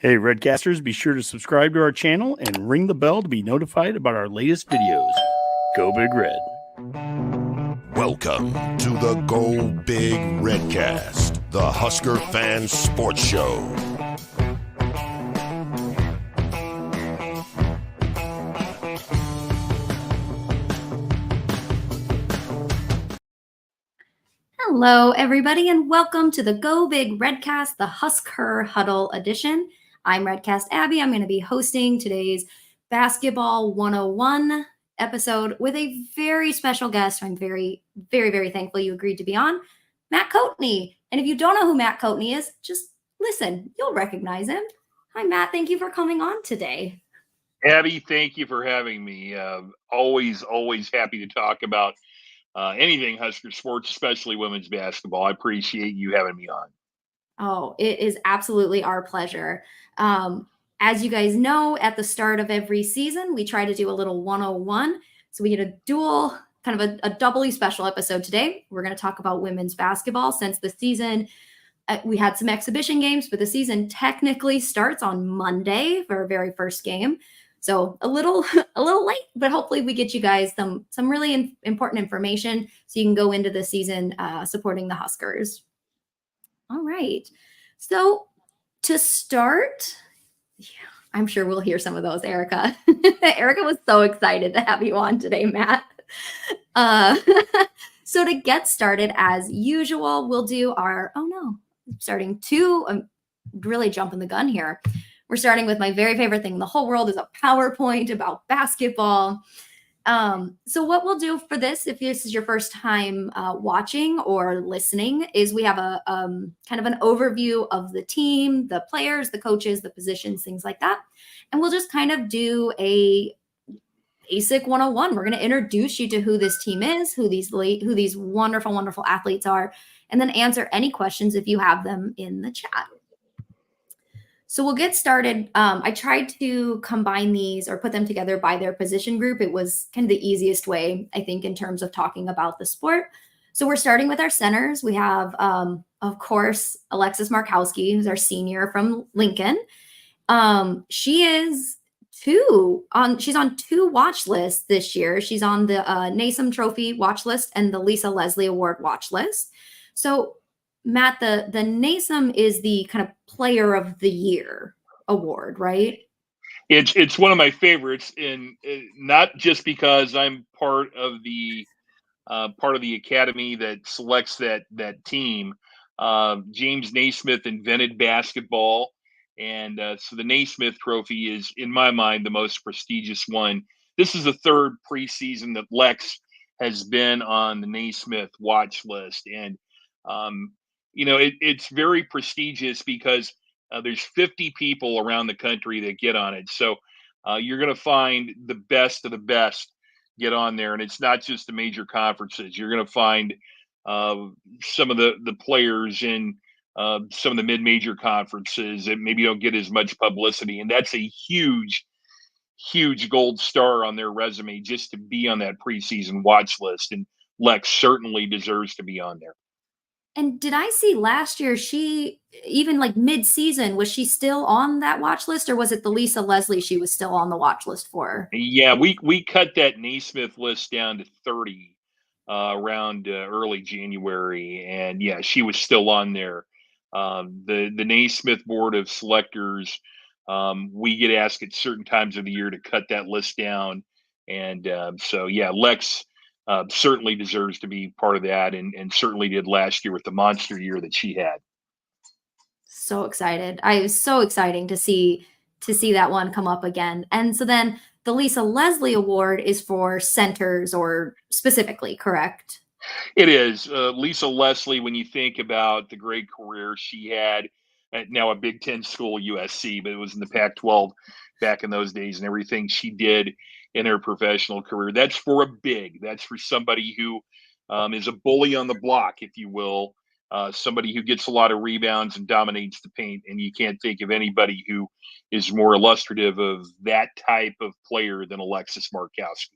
Hey, Redcasters, be sure to subscribe to our channel and ring the bell to be notified about our latest videos. Go Big Red. Welcome to the Go Big Redcast, the Husker Fan Sports Show. Hello, everybody, and welcome to the Go Big Redcast, the Husker Huddle edition. I'm Redcast Abbie. I'm going to be hosting today's Basketball 101 episode with a very special guest. I'm very, very, very thankful you agreed to be on, Matt Coatney. And if you don't know who Matt Coatney is, just listen. You'll recognize him. Hi, Matt. Thank you for coming on today. Abbie, thank you for having me. Always happy to talk about anything Husker sports, especially women's basketball. I appreciate you having me on. Oh, it is absolutely our pleasure. As you guys know, at the start of every season, we try to do a little 101. So we get a dual, kind of a doubly special episode today. We're going to talk about women's basketball since the season. We had some exhibition games, but the season technically starts on Monday for our very first game. So a little late, but hopefully we get you guys some really important information so you can go into the season supporting the Huskers. All right. So to start, I'm sure we'll hear some of those, Erica. Erica was so excited to have you on today, Matt. So to get started, as usual, we'll do our, really jumping the gun here. We're starting with my very favorite thing in the whole world is a PowerPoint about basketball. So what we'll do for this, if this is your first time watching or listening, is we have a kind of an overview of the team, the players, the coaches, the positions, things like that. And we'll just kind of do a basic 101. We're going to introduce you to who this team is, who these wonderful, wonderful athletes are, and then answer any questions if you have them in the chat. So we'll get started. I tried to combine these or put them together by their position group. It was kind of the easiest way, I think, in terms of talking about the sport. So we're starting with our centers. We have, of course, Alexis Markowski, who's our senior from Lincoln. She's on two watch lists this year. She's on the NASM Trophy watch list and the Lisa Leslie Award watch list. So Matt, the NASM is the kind of Player of the Year award, right? It's one of my favorites, and not just because I'm part of the academy that selects that team. James Naismith invented basketball, and so the Naismith Trophy is, in my mind, the most prestigious one. This is the third preseason that Lex has been on the Naismith watch list, and it's very prestigious because there's 50 people around the country that get on it. So you're going to find the best of the best get on there. And it's not just the major conferences. You're going to find some of the players in some of the mid-major conferences that maybe don't get as much publicity. And that's a huge gold star on their resume just to be on that preseason watch list. And Lex certainly deserves to be on there. And did I see last year, she, even like mid-season, was she still on that watch list, or was it the Lisa Leslie she was still on the watch list for? Yeah, we cut that Naismith list down to 30 around early January. And yeah, she was still on there. The Naismith Board of Selectors, we get asked at certain times of the year to cut that list down. And so, yeah, Lex certainly deserves to be part of that, and certainly did last year with the monster year that she had. So excited. I was so exciting to see that one come up again. And so then the Lisa Leslie Award is for centers, or specifically, correct? It is. Lisa Leslie, when you think about the great career she had at now a Big Ten school, USC, but it was in the Pac-12 back in those days, and everything she did in her professional career. That's for a big. That's for somebody who is a bully on the block, if you will, somebody who gets a lot of rebounds and dominates the paint. And you can't think of anybody who is more illustrative of that type of player than Alexis Markowski.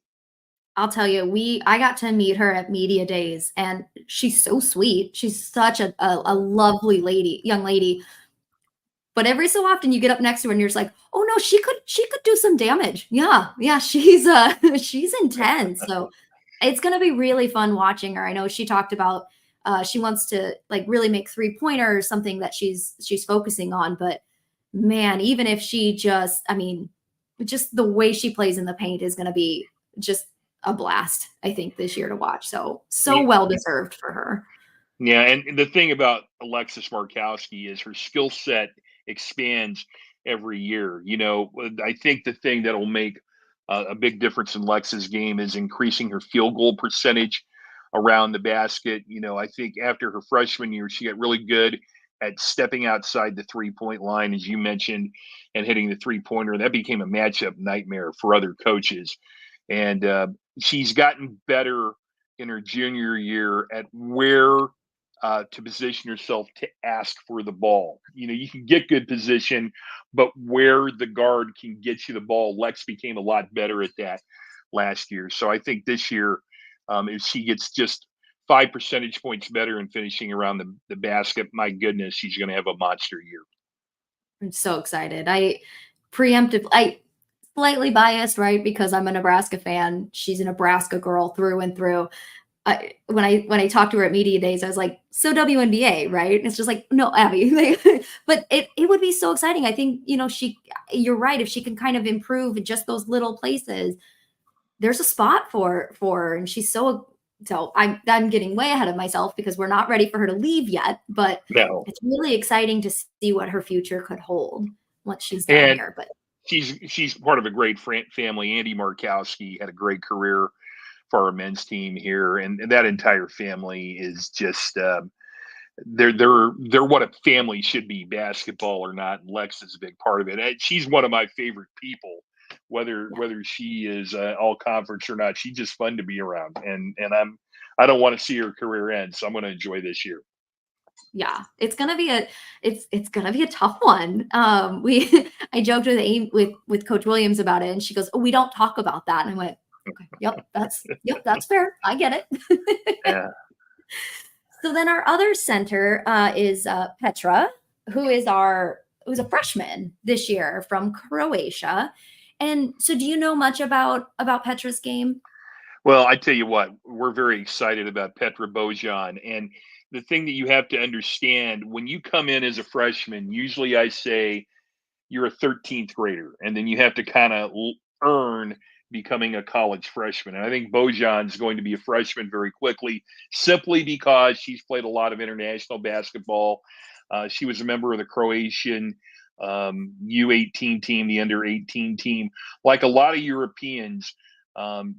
I'll tell you, I got to meet her at media days, and she's so sweet. She's such a lovely young lady. But every so often you get up next to her and you're just like, oh no, she could do some damage. Yeah. Yeah. She's she's intense. So it's gonna be really fun watching her. I know she talked about she wants to like really make 3-pointers something that she's focusing on. But man, even if she just, I mean, just the way she plays in the paint is gonna be just a blast, I think, this year to watch. So well deserved for her. Yeah, and the thing about Alexis Markowski is her skill set expands every year. I think the thing that'll make a big difference in Lex's game is increasing her field goal percentage around the basket. I think after her freshman year, she got really good at stepping outside the 3-point line, as you mentioned, and hitting the 3-pointer. That became a matchup nightmare for other coaches. And she's gotten better in her junior year at where to position yourself to ask for the ball. You can get good position, but where the guard can get you the ball, Lex became a lot better at that last year. So I think this year, if she gets just 5 percentage points better in finishing around the basket, my goodness, she's going to have a monster year. I'm so excited. I slightly biased, right? Because I'm a Nebraska fan. She's a Nebraska girl through and through. When I talked to her at media days, I was like, so WNBA, right? And it's just like, no, Abbie. But it would be so exciting. I think, you're right. If she can kind of improve in just those little places, there's a spot for her. And she's so I'm getting way ahead of myself because we're not ready for her to leave yet. But No. It's really exciting to see what her future could hold once she's done here. But she's part of a great family. Andy Markowski had a great career for our men's team here, and that entire family is just they're what a family should be, basketball or not. And Lex is a big part of it. And she's one of my favorite people, whether she is all conference or not. She's just fun to be around, and I don't want to see her career end, so I'm going to enjoy this year. Yeah, it's gonna be a tough one. I joked with Coach Williams about it, and she goes, "Oh, we don't talk about that." And I went, "Okay, yep, that's fair. I get it." Yeah. So then our other center is Petra, who's a freshman this year from Croatia. And so, do you know much about Petra's game? Well, I tell you what, we're very excited about Petra Bojan. And the thing that you have to understand when you come in as a freshman, usually I say you're a 13th grader, and then you have to kind of earn becoming a college freshman. And I think Bojan's going to be a freshman very quickly, simply because she's played a lot of international basketball. She was a member of the Croatian U18 team, the under 18 team. Like a lot of Europeans,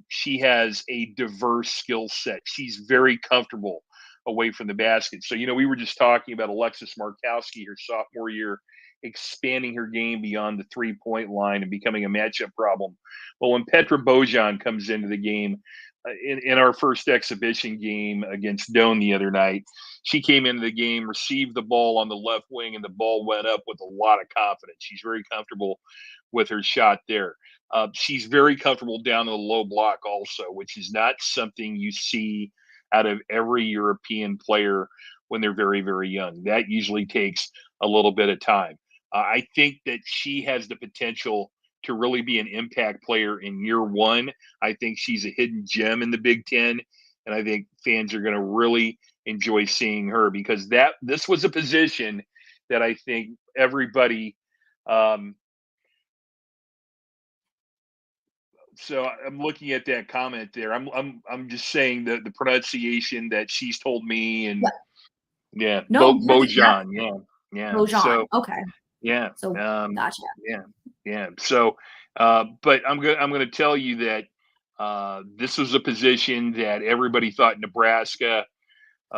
she has a diverse skill set. She's very comfortable away from the basket. So, we were just talking about Alexis Markowski, her sophomore year, expanding her game beyond the 3-point line and becoming a matchup problem. But when Petra Bojan comes into the game, in our first exhibition game against Doane the other night, she came into the game, received the ball on the left wing, and the ball went up with a lot of confidence. She's very comfortable with her shot there. She's very comfortable down in the low block also, which is not something you see out of every European player when they're very, very young. That usually takes a little bit of time. I think that she has the potential to really be an impact player in year one. I think she's a hidden gem in the Big Ten, and I think fans are going to really enjoy seeing her because this was a position that I think everybody so I'm looking at that comment there. I'm just saying the pronunciation that she's told me, and yeah, No, Bojan, yeah. Bojan. So Okay. yeah, So gotcha. yeah. So, but I'm gonna tell you that this was a position that everybody thought Nebraska,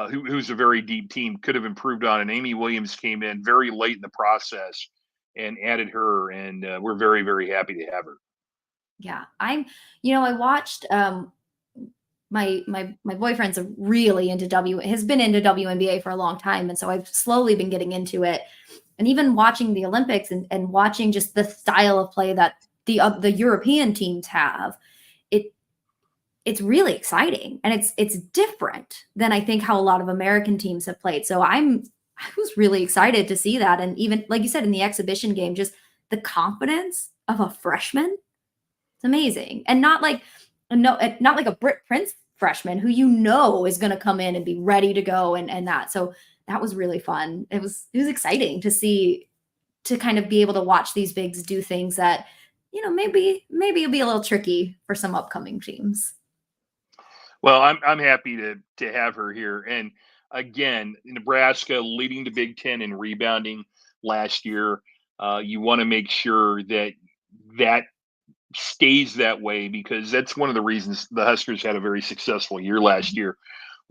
who's a very deep team, could have improved on, and Amy Williams came in very late in the process and added her, and we're very, very happy to have her. Yeah, I watched my boyfriend's really into has been into WNBA for a long time, and so I've slowly been getting into it, and even watching the Olympics and watching just the style of play that the European teams have. It's really exciting, and it's different than I think how a lot of American teams have played. So I'm I was really excited to see that. And even like you said, in the exhibition game, just the confidence of a freshman, it's amazing. And not like not like a Brit Prince freshman who is going to come in and be ready to go and that. So that was really fun. It was exciting to see, to kind of be able to watch these bigs do things that, maybe it'll be a little tricky for some upcoming teams. Well, I'm happy to have her here. And again, Nebraska leading the Big Ten in rebounding last year. You want to make sure that stays that way, because that's one of the reasons the Huskers had a very successful year last year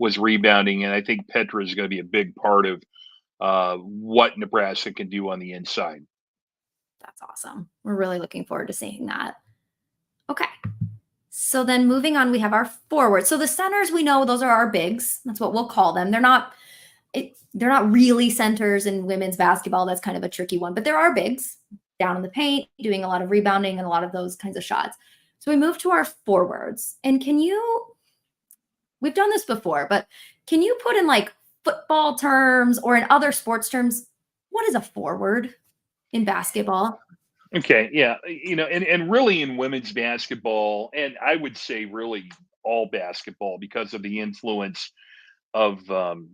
was rebounding. And I think Petra is going to be a big part of what Nebraska can do on the inside. That's awesome. We're really looking forward to seeing that. Okay. So then moving on, we have our forwards. So the centers, we know those are our bigs. That's what we'll call them. They're not really centers in women's basketball. That's kind of a tricky one, but there are bigs down in the paint, doing a lot of rebounding and a lot of those kinds of shots. So we move to our forwards. And we've done this before, but can you put in like football terms or in other sports terms, what is a forward in basketball? Okay, yeah, and really in women's basketball, and I would say really all basketball, because of the influence of the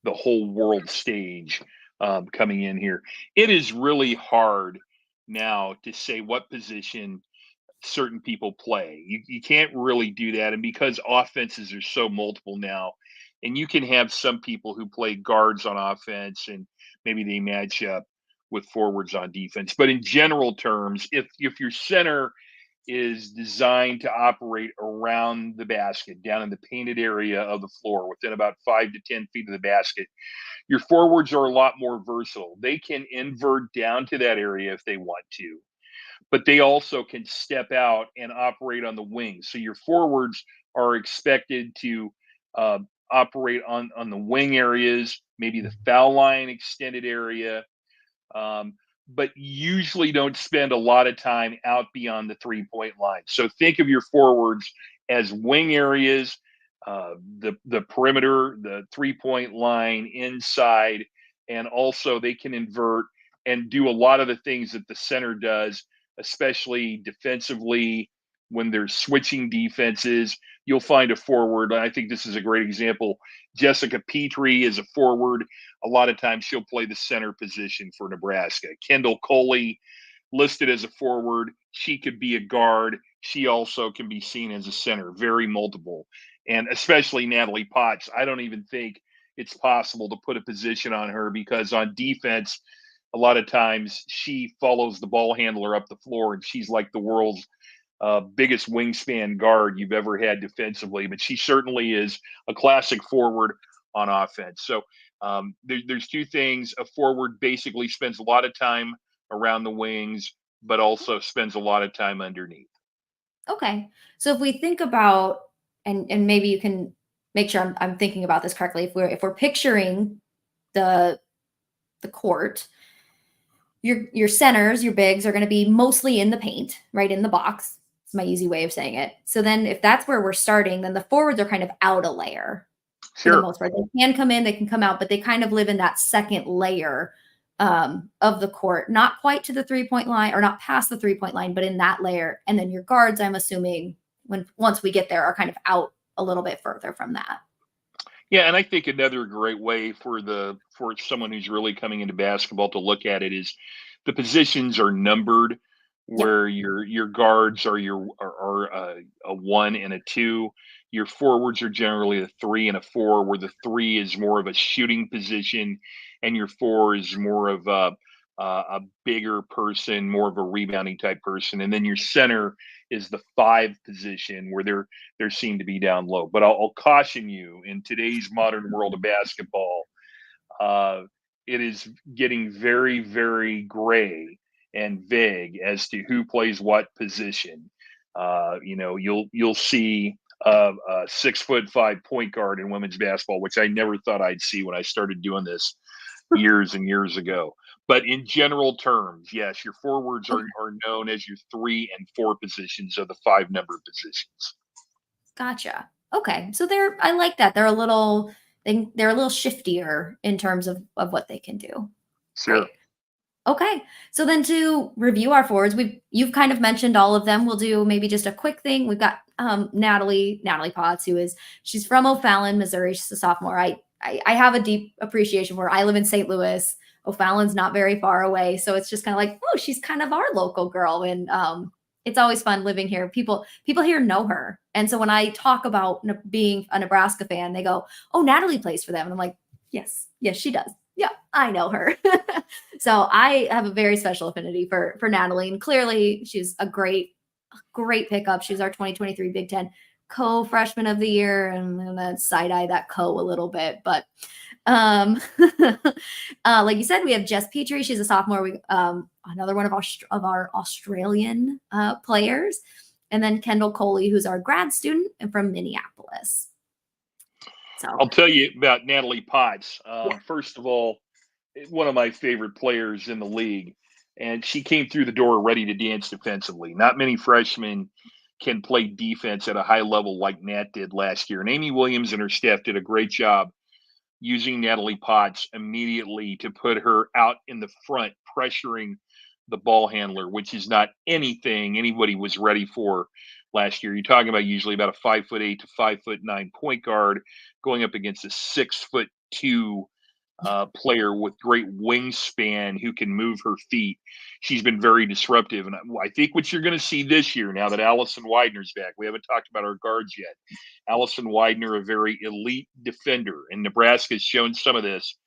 whole world stage coming in here, it is really hard now to say what position certain people play. You can't really do that, and because offenses are so multiple now, and you can have some people who play guards on offense, and maybe they match up with forwards on defense. But in general terms, if your center is designed to operate around the basket, down in the painted area of the floor, within about 5 to 10 feet of the basket, your forwards are a lot more versatile. They can invert down to that area if they want to, but they also can step out and operate on the wings. So your forwards are expected to operate on the wing areas, maybe the foul line extended area, but usually don't spend a lot of time out beyond the 3-point line. So think of your forwards as wing areas, the perimeter, the 3-point line, inside, and also they can invert and do a lot of the things that the center does, especially defensively. When they're switching defenses, you'll find a forward. I think this is a great example. Jessica Petrie is a forward. A lot of times she'll play the center position for Nebraska. Kendall Coley, listed as a forward. She could be a guard. She also can be seen as a center, very multiple. And especially Natalie Potts. I don't even think it's possible to put a position on her, because on defense, a lot of times she follows the ball handler up the floor, and she's like the world's biggest wingspan guard you've ever had defensively, but she certainly is a classic forward on offense. So there's two things. A forward basically spends a lot of time around the wings, but also spends a lot of time underneath. Okay. So if we think about, and maybe you can make sure I'm thinking about this correctly. If we're picturing the court, your centers, your bigs are going to be mostly in the paint, right in the box. It's my easy way of saying it. So then if that's where we're starting, then the forwards are kind of out a layer. For the most part. They can come in, they can come out, but they kind of live in that second layer of the court, not quite to the 3-point line or not past the 3-point line, but in that layer. And then your guards, I'm assuming, once we get there, are kind of out a little bit further from that. Yeah, and I think another great way for someone who's really coming into basketball to look at it is the positions are numbered, where your guards are a 1 and a 2. Your forwards are generally a 3 and a 4, where the 3 is more of a shooting position, and your 4 is more of a bigger person, more of a rebounding type person, and then your center is the 5 position, where they're seen to be down low. But I'll caution you, in today's modern world of basketball, it is getting very, very gray and vague as to who plays what position. You'll see a 6'5" point guard in women's basketball, which I never thought I'd see when I started doing this years and years ago. But in general terms, yes, your forwards are known as your 3 and 4 positions of the 5 number positions. Gotcha. Okay. So I like that. they're a little shiftier in terms of what they can do. Sure. Great. Okay. So then to review our forwards, you've kind of mentioned all of them. We'll do maybe just a quick thing. We've got Natalie Potts, she's from O'Fallon, Missouri. She's a sophomore. I have a deep appreciation for her. I live in St. Louis. O'Fallon's not very far away. So it's just kind of like, oh, she's kind of our local girl. And it's always fun living here. People here know her. And so when I talk about being a Nebraska fan, they go, oh, Natalie plays for them. And I'm like, yes, she does. Yeah, I know her. So I have a very special affinity for Natalie. And clearly she's a great pickup. She's our 2023 Big Ten co-freshman of the year. And I'm going to side-eye that co a little bit. But like you said, we have Jess Petrie. She's a sophomore. We another one of our Australian players. And then Kendall Coley, who's our grad student and from Minneapolis. So I'll tell you about Natalie Potts. First of all, one of my favorite players in the league, and she came through the door ready to dance defensively. Not many freshmen can play defense at a high level like Nat did last year. And Amy Williams and her staff did a great job using Natalie Potts immediately to put her out in the front, pressuring the ball handler, which is not anything anybody was ready for last year. You're talking about usually about a 5'8" to 5'9" point guard going up against a 6'2" player with great wingspan who can move her feet. She's been very disruptive. And I think what you're going to see this year, now that Allison Widener's back, we haven't talked about our guards yet. Allison Widener, a very elite defender, and Nebraska has shown some of this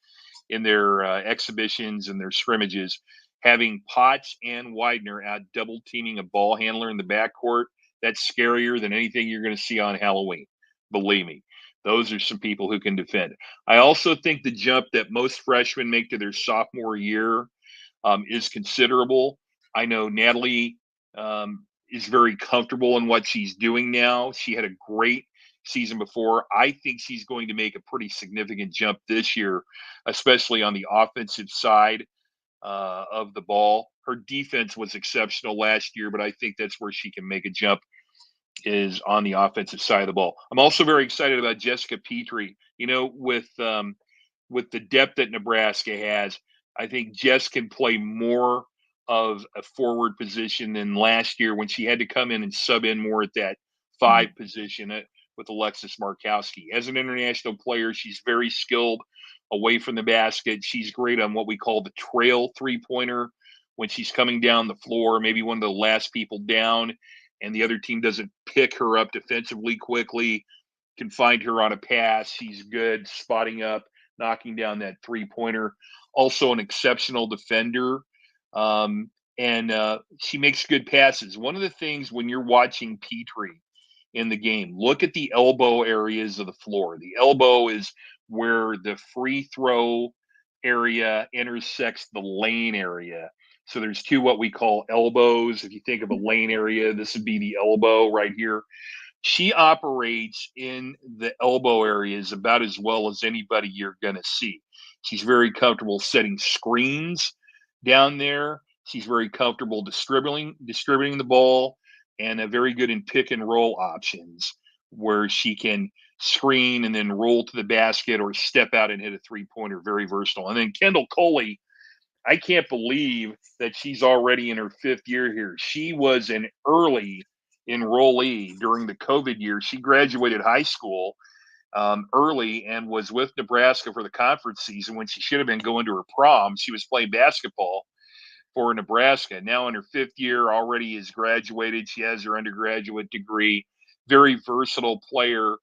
in their exhibitions and their scrimmages. Having Potts and Widener out double teaming a ball handler in the backcourt, that's scarier than anything you're going to see on Halloween. Believe me. Those are some people who can defend. I also think the jump that most freshmen make to their sophomore year is considerable. I know Natalie is very comfortable in what she's doing now. She had a great season before. I think she's going to make a pretty significant jump this year, especially on the offensive side of the ball. Her defense was exceptional last year, but I think that's where she can make a jump, is on the offensive side of the ball. I'm also very excited about Jessica Petrie. With the depth that Nebraska has, I think Jess can play more of a forward position than last year when she had to come in and sub in more at that 5 position with Alexis Markowski. As an international player, she's very skilled away from the basket. She's great on what we call the trail three-pointer when she's coming down the floor, maybe one of the last people down, and the other team doesn't pick her up defensively quickly, can find her on a pass. She's good spotting up, knocking down that three-pointer. Also an exceptional defender, and she makes good passes. One of the things when you're watching Petrie in the game, look at the elbow areas of the floor. The elbow is where the free throw area intersects the lane area. So there's 2 what we call elbows. If you think of a lane area, this would be the elbow right here. She operates in the elbow areas about as well as anybody you're going to see. She's very comfortable setting screens down there. She's very comfortable distributing the ball, and very good in pick and roll options where she can screen and then roll to the basket or step out and hit a three-pointer. Very versatile. And then Kendall Coley, I can't believe that she's already in her 5th year here. She was an early enrollee during the COVID year. She graduated high school early and was with Nebraska for the conference season when she should have been going to her prom. She was playing basketball for Nebraska. Now in her 5th year, already is graduated. She has her undergraduate degree. Very versatile player,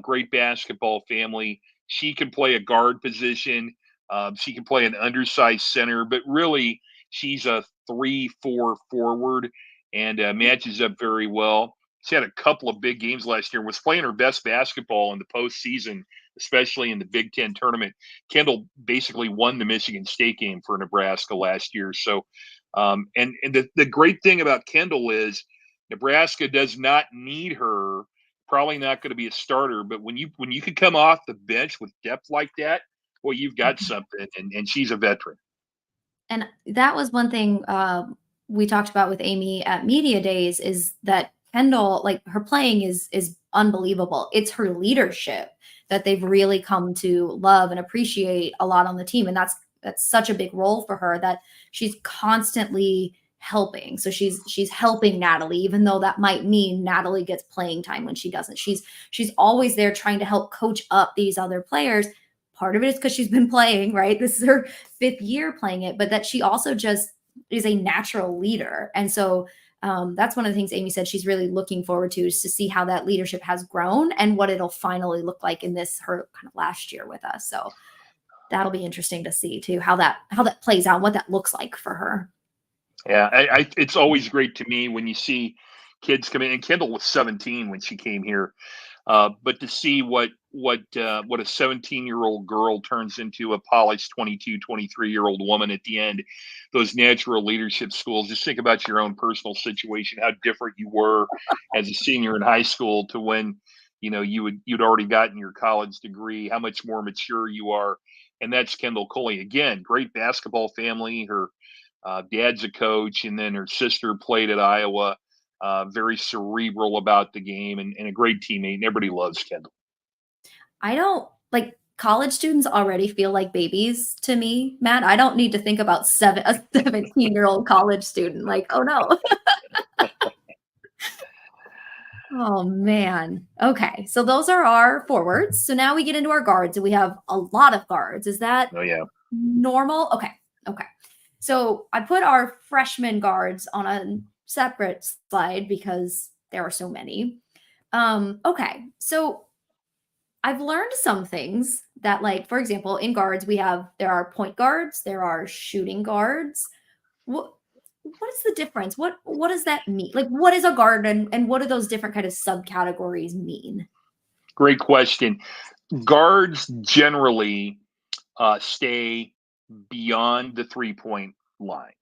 great basketball family. She can play a guard position. She can play an undersized center, but really she's a 3-4 forward and matches up very well. She had a couple of big games last year, was playing her best basketball in the postseason, especially in the Big Ten tournament. Kendall basically won the Michigan State game for Nebraska last year. So, and the great thing about Kendall is Nebraska does not need her, probably not going to be a starter, but when you can come off the bench with depth like that, well, you've got something, and she's a veteran. And that was one thing we talked about with Amy at Media Days, is that Kendall, like, her playing is unbelievable. It's her leadership that they've really come to love and appreciate a lot on the team. And that's such a big role for her, that she's constantly helping. So she's helping Natalie, even though that might mean Natalie gets playing time when she doesn't. She's always there trying to help coach up these other players. Part of it is because she's been playing, right? This is her 5th year playing it, but that she also just is a natural leader. And so that's one of the things Amy said she's really looking forward to, is to see how that leadership has grown and what it'll finally look like in her kind of last year with us. So that'll be interesting to see too, how that plays out, what that looks like for her. Yeah, it's always great to me when you see kids come in. And Kendall was 17 when she came here, but to see what a 17-year-old girl turns into a polished 22, 23-year-old woman at the end, those natural leadership schools. Just think about your own personal situation, how different you were as a senior in high school to when you'd already gotten your college degree. How much more mature you are, and that's Kendall Coley. Again, great basketball family. Her dad's a coach, and then her sister played at Iowa. Very cerebral about the game, and a great teammate. And everybody loves Kendall. I don't like college students already feel like babies to me, Matt. I don't need to think about a 17-year-old college student. Like, oh no. Oh man. Okay. So those are our forwards. So now we get into our guards, and we have a lot of guards. Is that normal? Okay. Okay. So I put our freshman guards on a separate slide because there are so many. Okay. So I've learned some things that, like, for example, in guards, there are point guards, there are shooting guards. What is the difference? What does that mean? Like, what is a guard, and what do those different kind of subcategories mean? Great question. Guards generally stay beyond the 3-point line.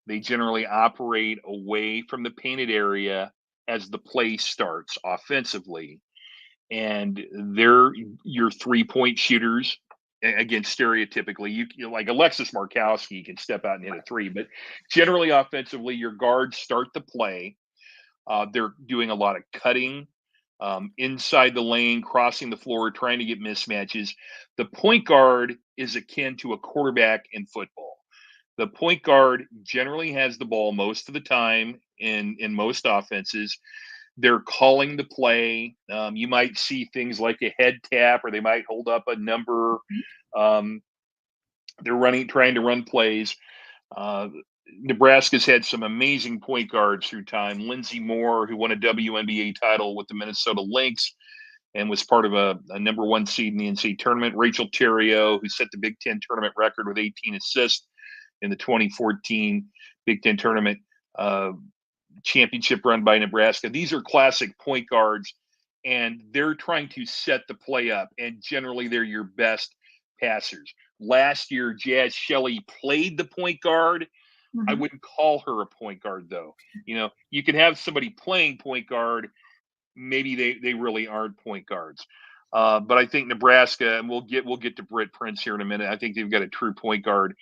They generally operate away from the painted area as the play starts offensively. And they're your 3-point shooters. Again, stereotypically, you like Alexis Markowski can step out and hit a 3, but generally offensively, your guards start the play. They're doing a lot of cutting inside the lane, crossing the floor, trying to get mismatches. The point guard is akin to a quarterback in football. The point guard generally has the ball most of the time in most offenses. They're calling the play. You might see things like a head tap, or they might hold up a number. They're trying to run plays. Nebraska's had some amazing point guards through time. Lindsey Moore, who won a WNBA title with the Minnesota Lynx and was part of a number 1 seed in the NCAA tournament. Rachel Theriot, who set the Big Ten tournament record with 18 assists in the 2014 Big Ten tournament championship run by Nebraska. These are classic point guards, and they're trying to set the play up, and generally they're your best passers. Last year, Jazz Shelley played the point guard. I wouldn't call her a point guard, though. You can have somebody playing point guard. Maybe they really aren't point guards. But I think Nebraska, and we'll get to Britt Prince here in a minute. I think they've got a true point guard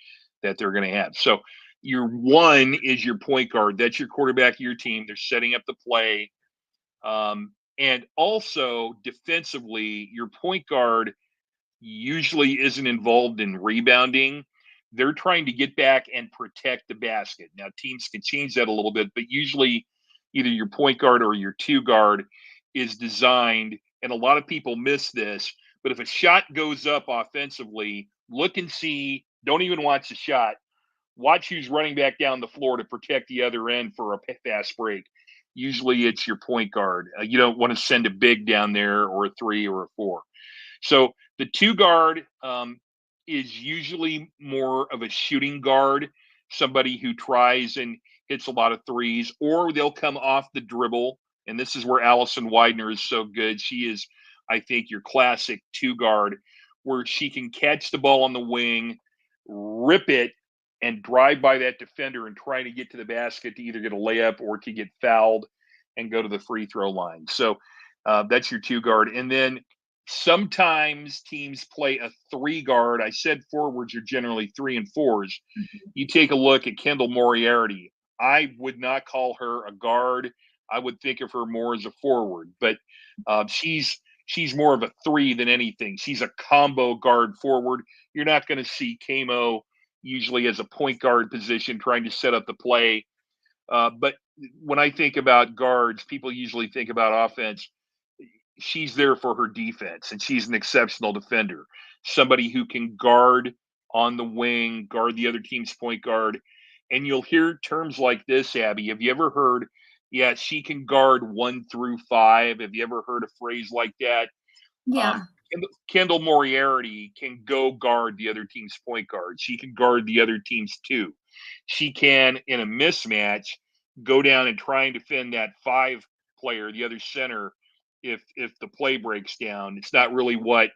that they're going to have. So your 1 is your point guard. That's your quarterback of your team. They're setting up the play. And also defensively, your point guard usually isn't involved in rebounding. They're trying to get back and protect the basket. Now, teams can change that a little bit, but usually either your point guard or your 2 guard is designed, and a lot of people miss this, but if a shot goes up offensively, look and see, don't even watch the shot. Watch who's running back down the floor to protect the other end for a fast break. Usually it's your point guard. You don't want to send a big down there, or a 3 or a 4. So the 2 guard is usually more of a shooting guard, somebody who tries and hits a lot of 3s, or they'll come off the dribble. And this is where Allison Widener is so good. She is, I think, your classic 2 guard, where she can catch the ball on the wing, rip it, and drive by that defender and try to get to the basket to either get a layup or to get fouled and go to the free throw line. So that's your 2 guard. And then sometimes teams play a 3 guard. I said forwards are generally 3 and 4s. You take a look at Kendall Moriarty. I would not call her a guard. I would think of her more as a forward, but she's she's more of a 3 than anything. She's a combo guard forward. You're not going to see Kamo usually as a point guard position trying to set up the play. But when I think about guards, people usually think about offense. She's there for her defense, and she's an exceptional defender. Somebody who can guard on the wing, guard the other team's point guard. And you'll hear terms like this, Abby. Have you ever heard, yeah, she can guard 1 through 5? Have you ever heard a phrase like that? Yeah. Kendall Moriarty can go guard the other team's point guard. She can guard the other team's 2. She can, in a mismatch, go down and try and defend that 5 player, the other center, if the play breaks down. It's not really what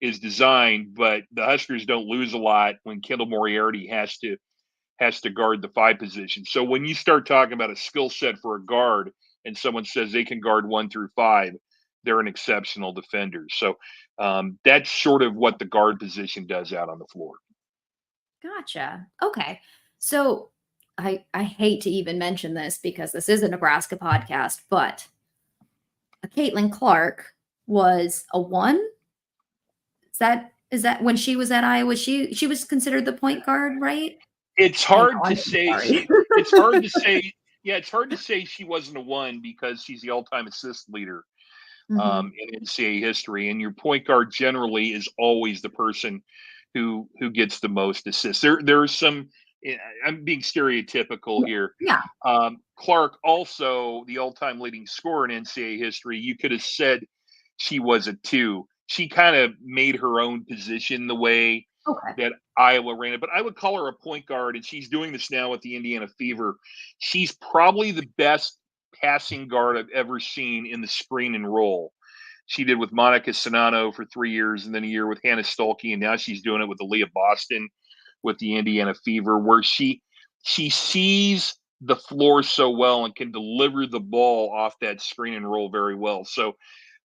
is designed, but the Huskers don't lose a lot when Kendall Moriarty has to guard the 5 position. So when you start talking about a skill set for a guard and someone says they can guard 1 through 5, they're an exceptional defender. So that's sort of what the guard position does out on the floor. Gotcha. Okay. So I hate to even mention this because this is a Nebraska podcast, but Caitlin Clark was a 1. Is that when she was at Iowa? She was considered the point guard, right? It's hard to say. It's hard to say. Yeah, it's hard to say she wasn't a 1 because she's the all-time assist leader in NCAA history, and your point guard generally is always the person who gets the most assists. There's some. I'm being stereotypical here. Yeah. Clark, also the all-time leading scorer in NCAA history. You could have said she was a 2. She kind of made her own position the way that Iowa ran it. But I would call her a point guard, and she's doing this now with the Indiana Fever. She's probably the best passing guard I've ever seen in the screen and roll. She did with Monica Sonano for 3 years and then a year with Hannah Stolke, and now she's doing it with Aaliyah Boston with the Indiana Fever, where she sees the floor so well and can deliver the ball off that screen and roll very well. So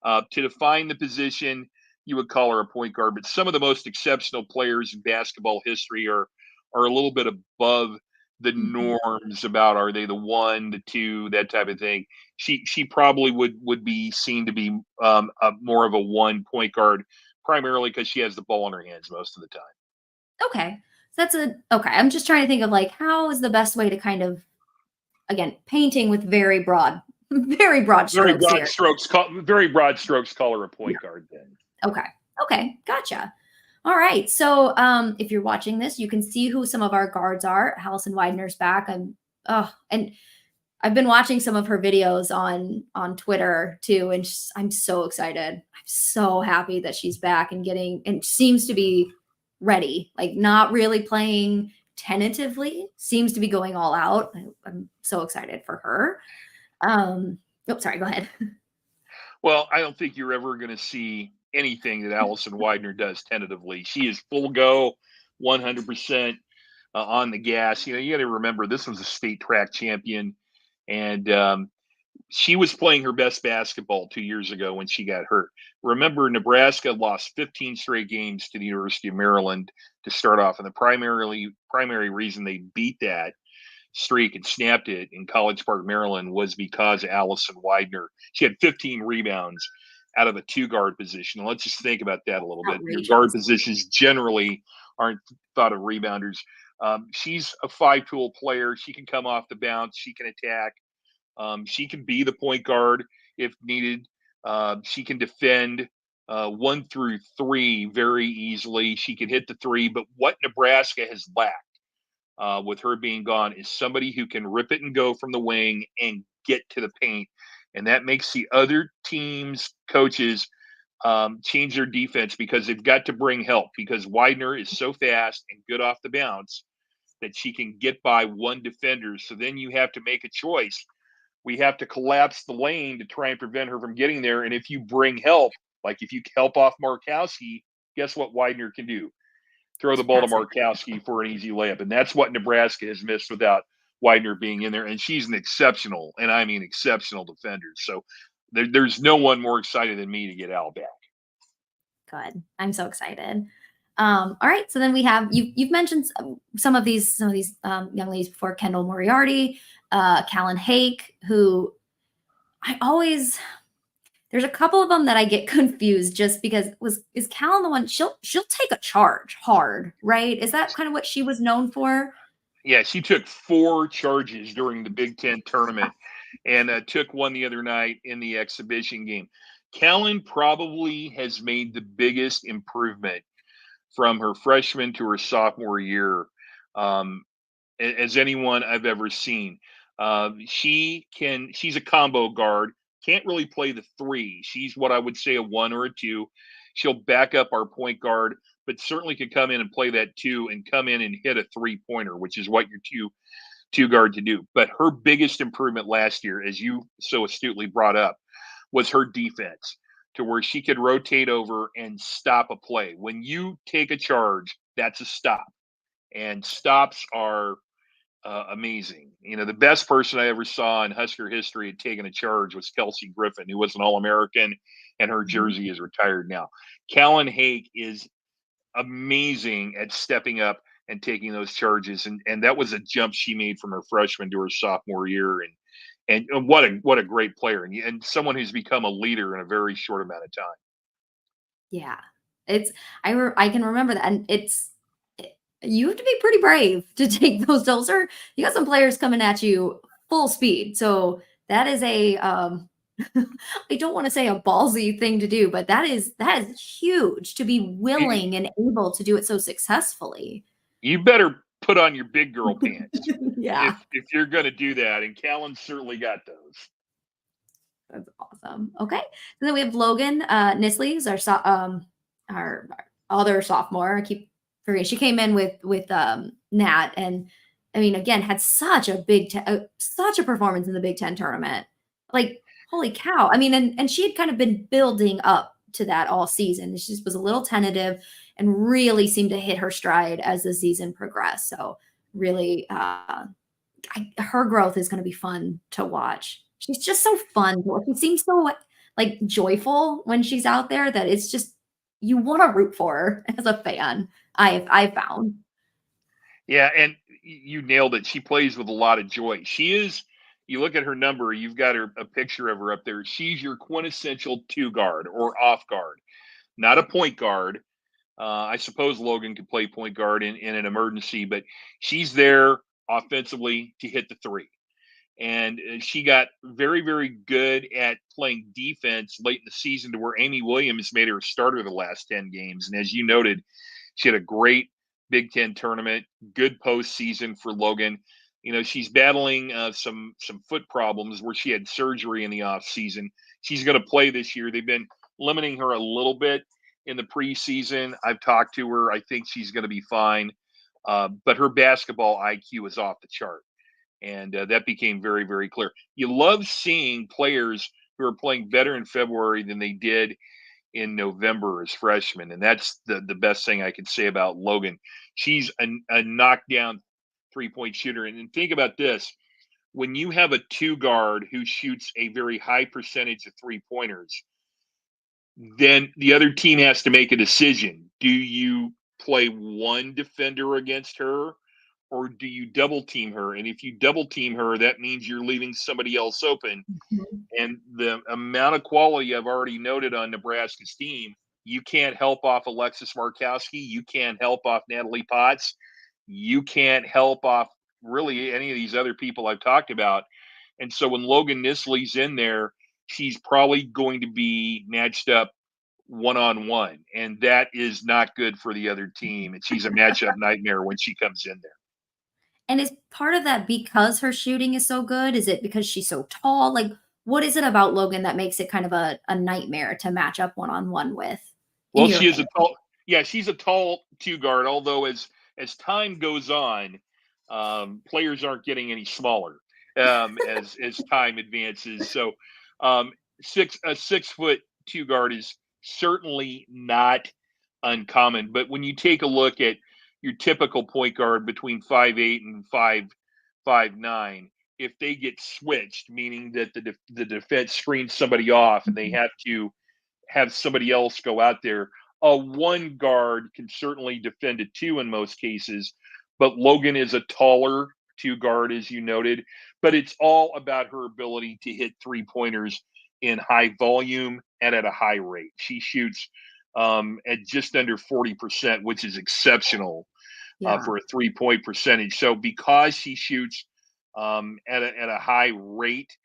to define the position, you would call her a point guard, but some of the most exceptional players in basketball history are a little bit above the norms about, are they the 1, the 2, that type of thing. She probably would be seen to be more of a 1 point guard, primarily because she has the ball in her hands most of the time. Okay. So I'm just trying to think of like, how is the best way to kind of, again, painting with very broad strokes very broad strokes, call her a point guard then. Okay. Gotcha. All right. So if you're watching this, you can see who some of our guards are. Allison Widener's back. And I've been watching some of her videos on Twitter too, and I'm so excited. I'm so happy that she's back and seems to be ready, like not really playing tentatively, seems to be going all out. I'm so excited for her. Sorry, go ahead. Well, I don't think you're ever going to see anything that Allison Widener does tentatively. She is full go, 100% on the gas. You got to remember, this was a state track champion, and she was playing her best basketball 2 years ago when she got hurt. Remember, Nebraska lost 15 straight games to the University of Maryland to start off, and the primary reason they beat that streak and snapped it in College Park, Maryland, was because Allison Widener. She had 15 rebounds out of a 2-guard position. And let's just think about that a little bit. Your guard positions generally aren't thought of rebounders. She's a 5-tool player. She can come off the bounce. She can attack. She can be the point guard if needed. She can defend 1 through 3 very easily. She can hit the 3. But what Nebraska has lacked with her being gone is somebody who can rip it and go from the wing and get to the paint. And that makes the other team's coaches change their defense, because they've got to bring help, because Widener is so fast and good off the bounce that she can get by 1 defender. So then you have to make a choice. We have to collapse the lane to try and prevent her from getting there. And if you bring help, like if you help off Markowski, guess what Widener can do? Throw the ball to Markowski for an easy layup. And that's what Nebraska has missed without Widener being in there. And she's an exceptional, and I mean exceptional, defender. So there's no one more excited than me to get Al back. Good. I'm so excited. All right. So then we have, you've mentioned some of these young ladies before: Kendall Moriarty, Callan Hake, who There's a couple of them that I get confused just because is Callan the one she'll take a charge hard, right? Is that kind of what she was known for? Yeah, she took 4 charges during the Big Ten tournament and took one the other night in the exhibition game. Callan probably has made the biggest improvement from her freshman to her sophomore year um, as anyone I've ever seen. She's a combo guard, can't really play the 3. She's what I would say a 1 or a 2. She'll back up our point guard, but certainly could come in and play that 2 and come in and hit a 3-pointer, which is what your two guard to do. But her biggest improvement last year, as you so astutely brought up, was her defense, to where she could rotate over and stop a play. When you take a charge, that's a stop, and stops are amazing. You know, the best person I ever saw in Husker history had taken a charge was Kelsey Griffin, who was an All-American, and her Mhm. jersey is retired now. Callan Hake is amazing at stepping up and taking those charges, and that was a jump she made from her freshman to her sophomore year, and what a great player, and someone who's become a leader in a very short amount of time. Yeah. It's I can remember that, and you have to be pretty brave to take those are you got some players coming at you full speed. So that is a I don't want to say a ballsy thing to do, but that is huge to be willing and able to do it so successfully. You better put on your big girl pants Yeah. if you're going to do that, and Callan certainly got those. That's awesome. Okay. And then we have Logan Nisley, is our other sophomore. I keep forgetting. She came in with Nat, and I mean, again, had such a such a performance in the Big Ten tournament. Like, holy cow. I mean, and she had kind of been building up to that all season. She just was a little tentative and really seemed to hit her stride as the season progressed. So really her growth is going to be fun to watch. She's just so fun to watch. She seems so like joyful when she's out there that it's just you want to root for her as a fan. I found. Yeah, and you nailed it. She plays with a lot of joy. She is. You look at her number. You've got a picture of her up there. She's your quintessential 2 guard or off guard, not a point guard. I suppose Logan could play point guard in an emergency, but she's there offensively to hit the 3. And she got very, very good at playing defense late in the season, to where Amy Williams made her a starter the last 10 games. And as you noted, she had a great Big Ten tournament, good postseason for Logan. You know, she's battling some foot problems where she had surgery in the off season. She's going to play this year. They've been limiting her a little bit in the preseason. I've talked to her. I think she's going to be fine. But her basketball IQ is off the chart. And that became very, very clear. You love seeing players who are playing better in February than they did in November as freshmen. And that's the best thing I can say about Logan. She's a knockdown 3-point shooter. And think about this: when you have a 2 guard who shoots a very high percentage of 3-pointers, then the other team has to make a decision. Do you play one defender against her, or do you double team her? And if you double team her, that means you're leaving somebody else open. Mhm. And the amount of quality I've already noted on Nebraska's team, you can't help off Alexis Markowski. You can't help off Natalie Potts. You can't help off really any of these other people I've talked about. And so when Logan Nisley's in there, she's probably going to be matched up 1-on-1. And that is not good for the other team. And she's a matchup nightmare when she comes in there. And is part of that because her shooting is so good? Is it because she's so tall? Like, what is it about Logan that makes it kind of a nightmare to match up one on one with, in Well, your she is a opinion? tall, yeah, she's a tall 2 guard. Although as time goes on, players aren't getting any smaller as time advances. So, um, 6 foot 2 guard is certainly not uncommon. But when you take a look at your typical point guard between 5'8" and 5'9", if they get switched, meaning that the defense screens somebody off and they Mhm. have to have somebody else go out there. A 1 guard can certainly defend a 2 in most cases, but Logan is a taller 2 guard, as you noted. But it's all about her ability to hit 3-pointers in high volume and at a high rate. She shoots at just under 40%, which is exceptional Yeah. for a 3-point percentage. So because she shoots at a high rate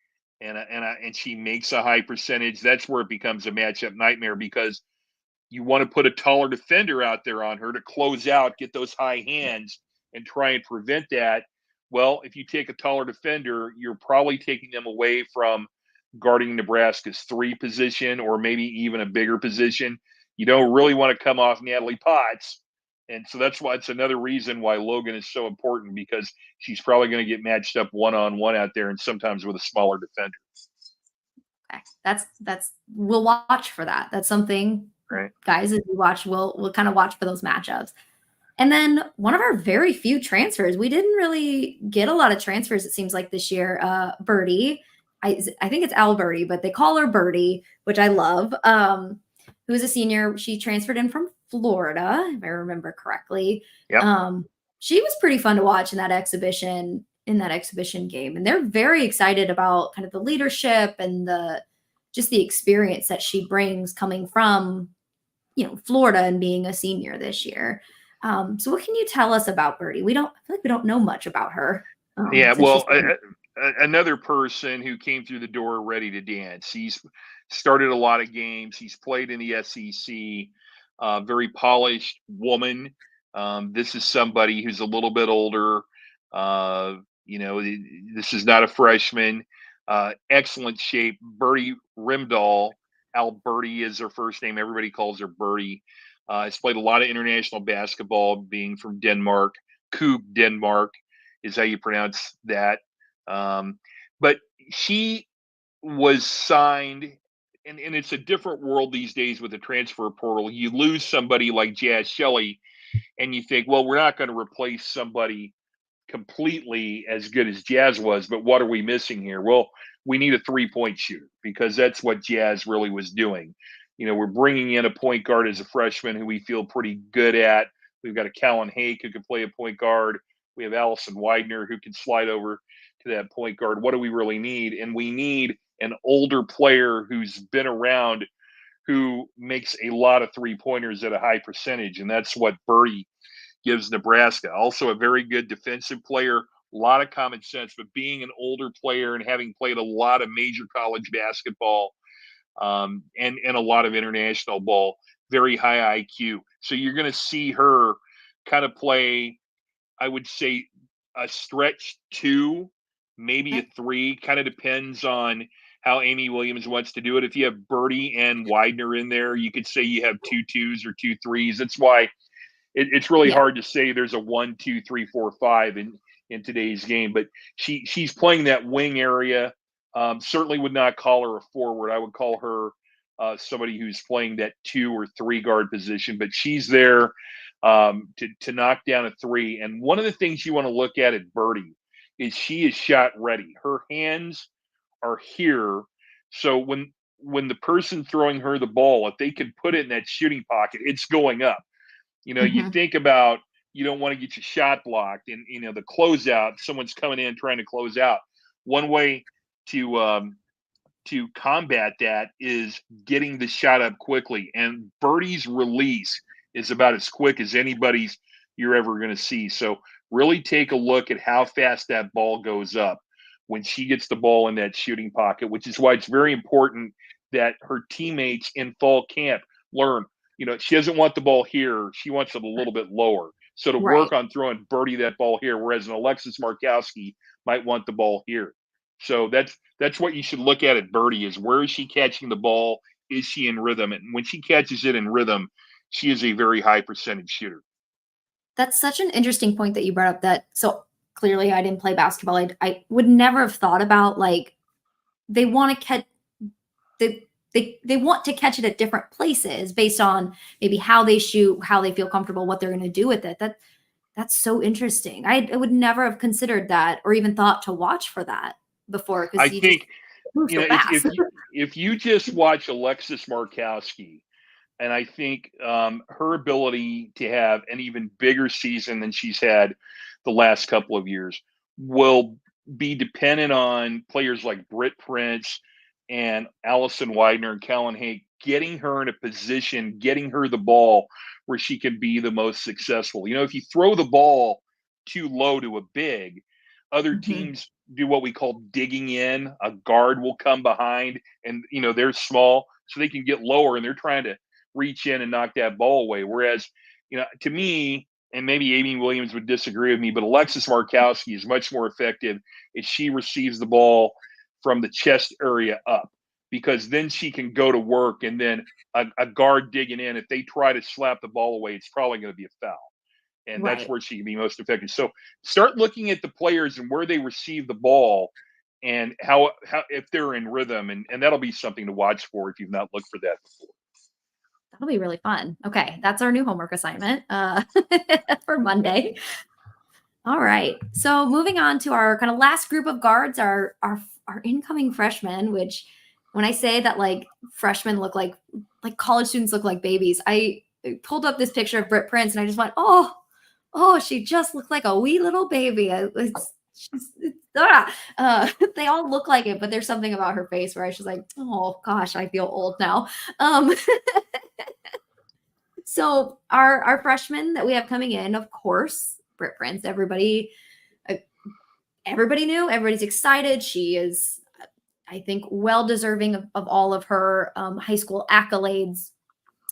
and she makes a high percentage, that's where it becomes a matchup nightmare, because you want to put a taller defender out there on her to close out, get those high hands, and try and prevent that. Well, if you take a taller defender, you're probably taking them away from guarding Nebraska's 3 position, or maybe even a bigger position. You don't really want to come off Natalie Potts. And so that's why it's another reason why Logan is so important, because she's probably going to get matched up one-on-one out there, and sometimes with a smaller defender. Okay. That's we'll watch for that. That's something, Right. guys, as we watch, we'll kind of watch for those matchups. And then one of our very few transfers, we didn't really get a lot of transfers, it seems like, this year. Birdie, I think it's Al Birdie, but they call her Birdie, which I love. Who is a senior. She transferred in from Florida, if I remember correctly. Yep. She was pretty fun to watch in that exhibition game. And they're very excited about kind of the leadership and the experience that she brings coming from, Florida and being a senior this year. So what can you tell us about Birdie? I feel like we don't know much about her. Yeah, well, another person who came through the door ready to dance. He's started a lot of games. He's played in the SEC. Very polished woman. This is somebody who's a little bit older. This is not a freshman. Excellent shape. Birdie Rimdahl. Alberti is her first name. Everybody calls her Birdie. Has played a lot of international basketball, being from Denmark. Coop, Denmark is how you pronounce that. But she was signed, and it's a different world these days with the transfer portal. You lose somebody like Jazz Shelley, and you think, well, we're not going to replace somebody completely as good as Jazz was, but what are we missing here? Well, we need a 3-point shooter, because that's what Jazz really was doing. We're bringing in a point guard as a freshman who we feel pretty good at. We've got a Callan Hake who can play a point guard. We have Allison Widener who can slide over to that point guard. What do we really need? And we need an older player who's been around, who makes a lot of 3-pointers at a high percentage. And that's what Birdie gives Nebraska. Also a very good defensive player, a lot of common sense, but being an older player and having played a lot of major college basketball and a lot of international ball, very high IQ. So you're going to see her kind of play, I would say, a stretch 2, maybe a 3, kind of depends on how Amy Williams wants to do it. If you have Birdie and Widener in there, you could say you have 2 2s or 2 3s. That's why it's really hard to say there's a 1, 2, 3, 4, 5 in today's game. But she's playing that wing area. Certainly would not call her a forward. I would call her somebody who's playing that 2 or 3 guard position. But she's there to knock down a 3. And one of the things you want to look at Birdie is she is shot ready. Her hands are here. So when the person throwing her the ball, if they can put it in that shooting pocket, it's going up. You think about, you don't want to get your shot blocked, and the closeout, someone's coming in trying to close out. One way to combat that is getting the shot up quickly, and Birdie's release is about as quick as anybody's you're ever going to see. So really take a look at how fast that ball goes up when she gets the ball in that shooting pocket, which is why it's very important that her teammates in fall camp learn. She doesn't want the ball here. She wants it a little bit lower. So to work on throwing Birdie that ball here, whereas an Alexis Markowski might want the ball here. So that's what you should look at Birdie, is where is she catching the ball? Is she in rhythm? And when she catches it in rhythm, she is a very high percentage shooter. That's such an interesting point that you brought up. So clearly I didn't play basketball. I would never have thought about, like, they want to catch they want to catch it at different places based on maybe how they shoot, how they feel comfortable, what they're going to do with it. That's so interesting. I would never have considered that or even thought to watch for that before. I think if you just watch Alexis Markowski, and I think her ability to have an even bigger season than she's had the last couple of years will be dependent on players like Britt Prince and Allison Widener and Callan Hake, getting her in a position, getting her the ball where she can be the most successful. If you throw the ball too low to a big, other Mhm. teams do what we call digging in. A guard will come behind, and they're small, so they can get lower, and they're trying to reach in and knock that ball away. Whereas, to me, and maybe Amy Williams would disagree with me, but Alexis Markowski is much more effective if she receives the ball from the chest area up, because then she can go to work, and then a guard digging in, if they try to slap the ball away, it's probably going to be a foul. And that's Right. where she can be most effective. So start looking at the players and where they receive the ball, and how if they're in rhythm, and that'll be something to watch for if you've not looked for that before. That'll be really fun. Okay, that's our new homework assignment for Monday. All right. So moving on to our kind of last group of guards, our incoming freshmen. Which, when I say that like freshmen look like college students look like babies, I pulled up this picture of Britt Prince and I just went, oh, she just looked like a wee little baby. They all look like it, but there's something about her face where I was just like, oh gosh, I feel old now. Um, so our freshmen that we have coming in, of course, Britt Prince. Uh, everybody knew. Everybody's excited. She is, I think, well deserving of all of her high school accolades.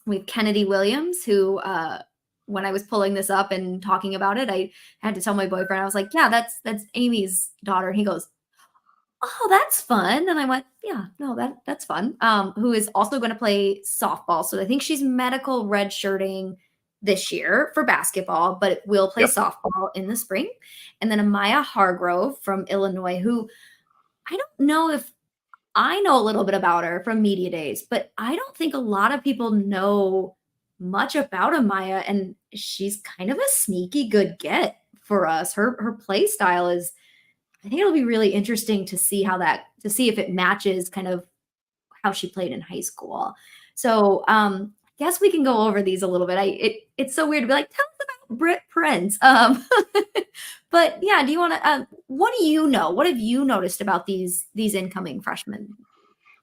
We have Kennedy Williams, who, when I was pulling this up and talking about it, I had to tell my boyfriend. I was like, "Yeah, that's Amy's daughter." And he goes, "Oh, that's fun." And I went, "Yeah, no, that's fun." Who is also going to play softball. So I think she's medical redshirting this year for basketball, but will play Yep. softball in the spring. And then Amaya Hargrove from Illinois, who I don't know if I know a little bit about her from media days, but I don't think a lot of people know much about Amaya, and she's kind of a sneaky good get for us. Her play style is, I think it'll be really interesting to see to see if it matches kind of how she played in high school. So I guess we can go over these a little bit. It's so weird to be like, tell us about Britt Prince. But yeah, do you want to? What do you know? What have you noticed about these incoming freshmen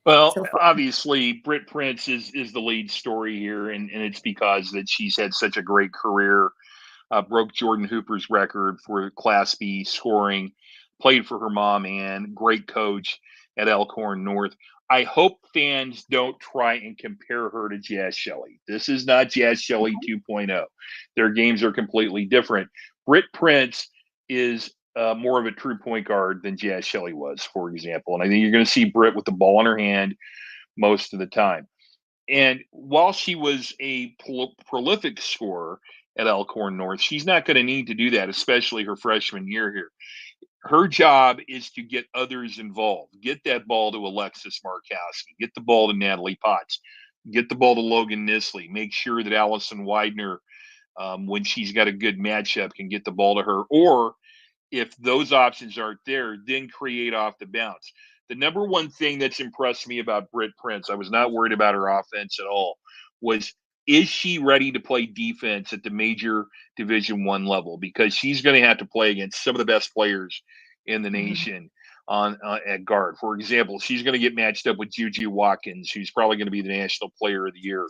Well, so far? obviously, Britt Prince is the lead story here, and it's because that she's had such a great career. Broke Jordan Hooper's record for Class B scoring, played for her mom, and great coach at Elkhorn North. I hope fans don't try and compare her to Jazz Shelley. This is not Jazz Shelley 2.0. Their games are completely different. Britt Prince is more of a true point guard than Jazz Shelley was, for example. And I think you're going to see Britt with the ball in her hand most of the time. And while she was a prolific scorer at Elkhorn North, she's not going to need to do that, especially her freshman year here. Her job is to get others involved. Get that ball to Alexis Markowski. Get the ball to Natalie Potts. Get the ball to Logan Nisley. Make sure that Allison Widener, when she's got a good matchup, can get the ball to her. Or if those options aren't there, then create off the bounce. The number one thing that's impressed me about Britt Prince, I was not worried about her offense at all, was is she ready to play defense at the major Division I level? Because she's going to have to play against some of the best players in the Mhm. nation on at guard. For example, she's going to get matched up with Juju Watkins, who's probably going to be the National Player of the Year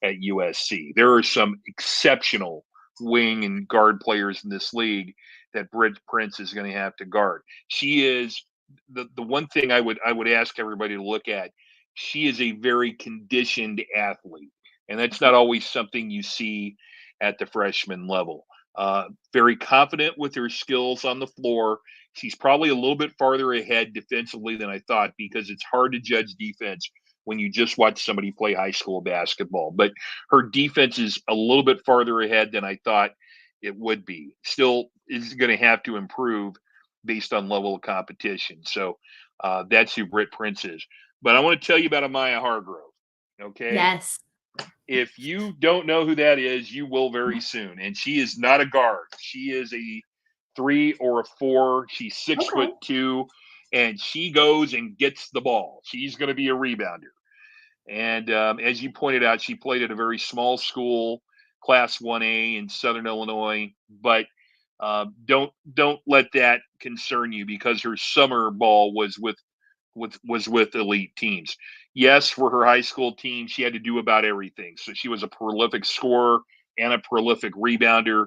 at USC. There are some exceptional wing and guard players in this league that Britt Prince is going to have to guard. She is the one thing I would ask everybody to look at. She is a very conditioned athlete, and that's not always something you see at the freshman level. Very confident with her skills on the floor. She's probably a little bit farther ahead defensively than I thought, because it's hard to judge defense when you just watch somebody play high school basketball. But her defense is a little bit farther ahead than I thought it would be. Still is going to have to improve based on level of competition. So that's who Britt Prince is. But I want to tell you about Amaya Hargrove. Okay. Yes. If you don't know who that is, you will very soon. And she is not a guard. She is a 3 or a 4. She's six Okay. foot 2, and she goes and gets the ball. She's going to be a rebounder. And as you pointed out, she played at a very small school, Class 1A in Southern Illinois. But don't let that concern you, because her summer ball was with was with elite teams. Yes, for her high school team, she had to do about everything. So she was a prolific scorer and a prolific rebounder.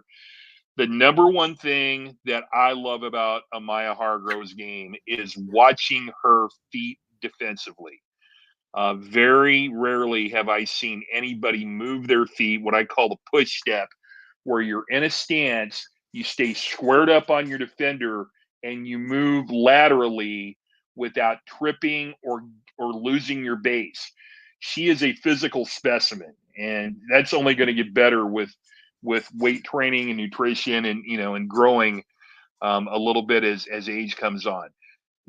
The number one thing that I love about Amaya Hargrove's game is watching her feet defensively. Very rarely have I seen anybody move their feet, what I call the push step, where you're in a stance, you stay squared up on your defender, and you move laterally without tripping or losing your base. She is a physical specimen, and that's only going to get better with weight training and nutrition, and and growing a little bit as age comes on.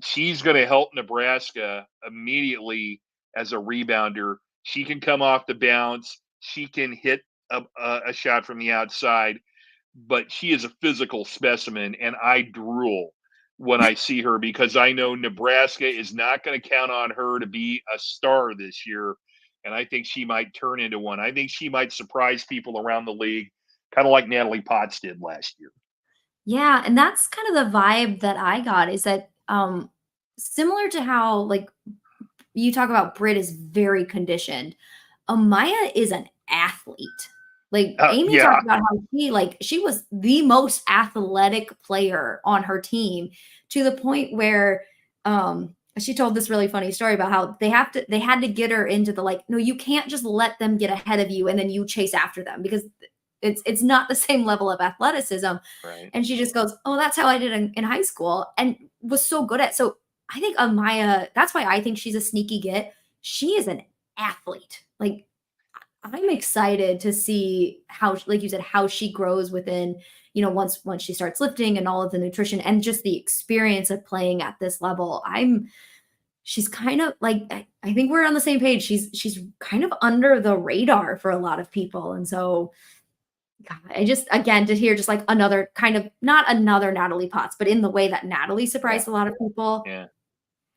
She's going to help Nebraska immediately as a rebounder. She can come off the bounce. She can hit a shot from the outside, but she is a physical specimen, and I drool when I see her because I know Nebraska is not going to count on her to be a star this year, and I think she might turn into one. I think she might surprise people around the league, kind of like Natalie Potts did last year. Yeah, and that's kind of the vibe that I got is that similar to how like you talk about Brit is very conditioned. Amaya is an athlete. Like Amy Yeah. talked about how she was the most athletic player on her team to the point where she told this really funny story about how they had to get her into the no, you can't just let them get ahead of you and then you chase after them because it's not the same level of athleticism. Right. And she just goes, oh, that's how I did in high school and was so good at. So I think Amaya, that's why I think she's a sneaky get. She is an athlete. Like I'm excited to see how, like you said, how she grows within, once she starts lifting and all of the nutrition and just the experience of playing at this level. She's kind of like, I think we're on the same page. She's kind of under the radar for a lot of people. And so God, I just, again, to hear just like another kind of, not another Natalie Potts, but in the way that Natalie surprised a lot of people. Yeah. It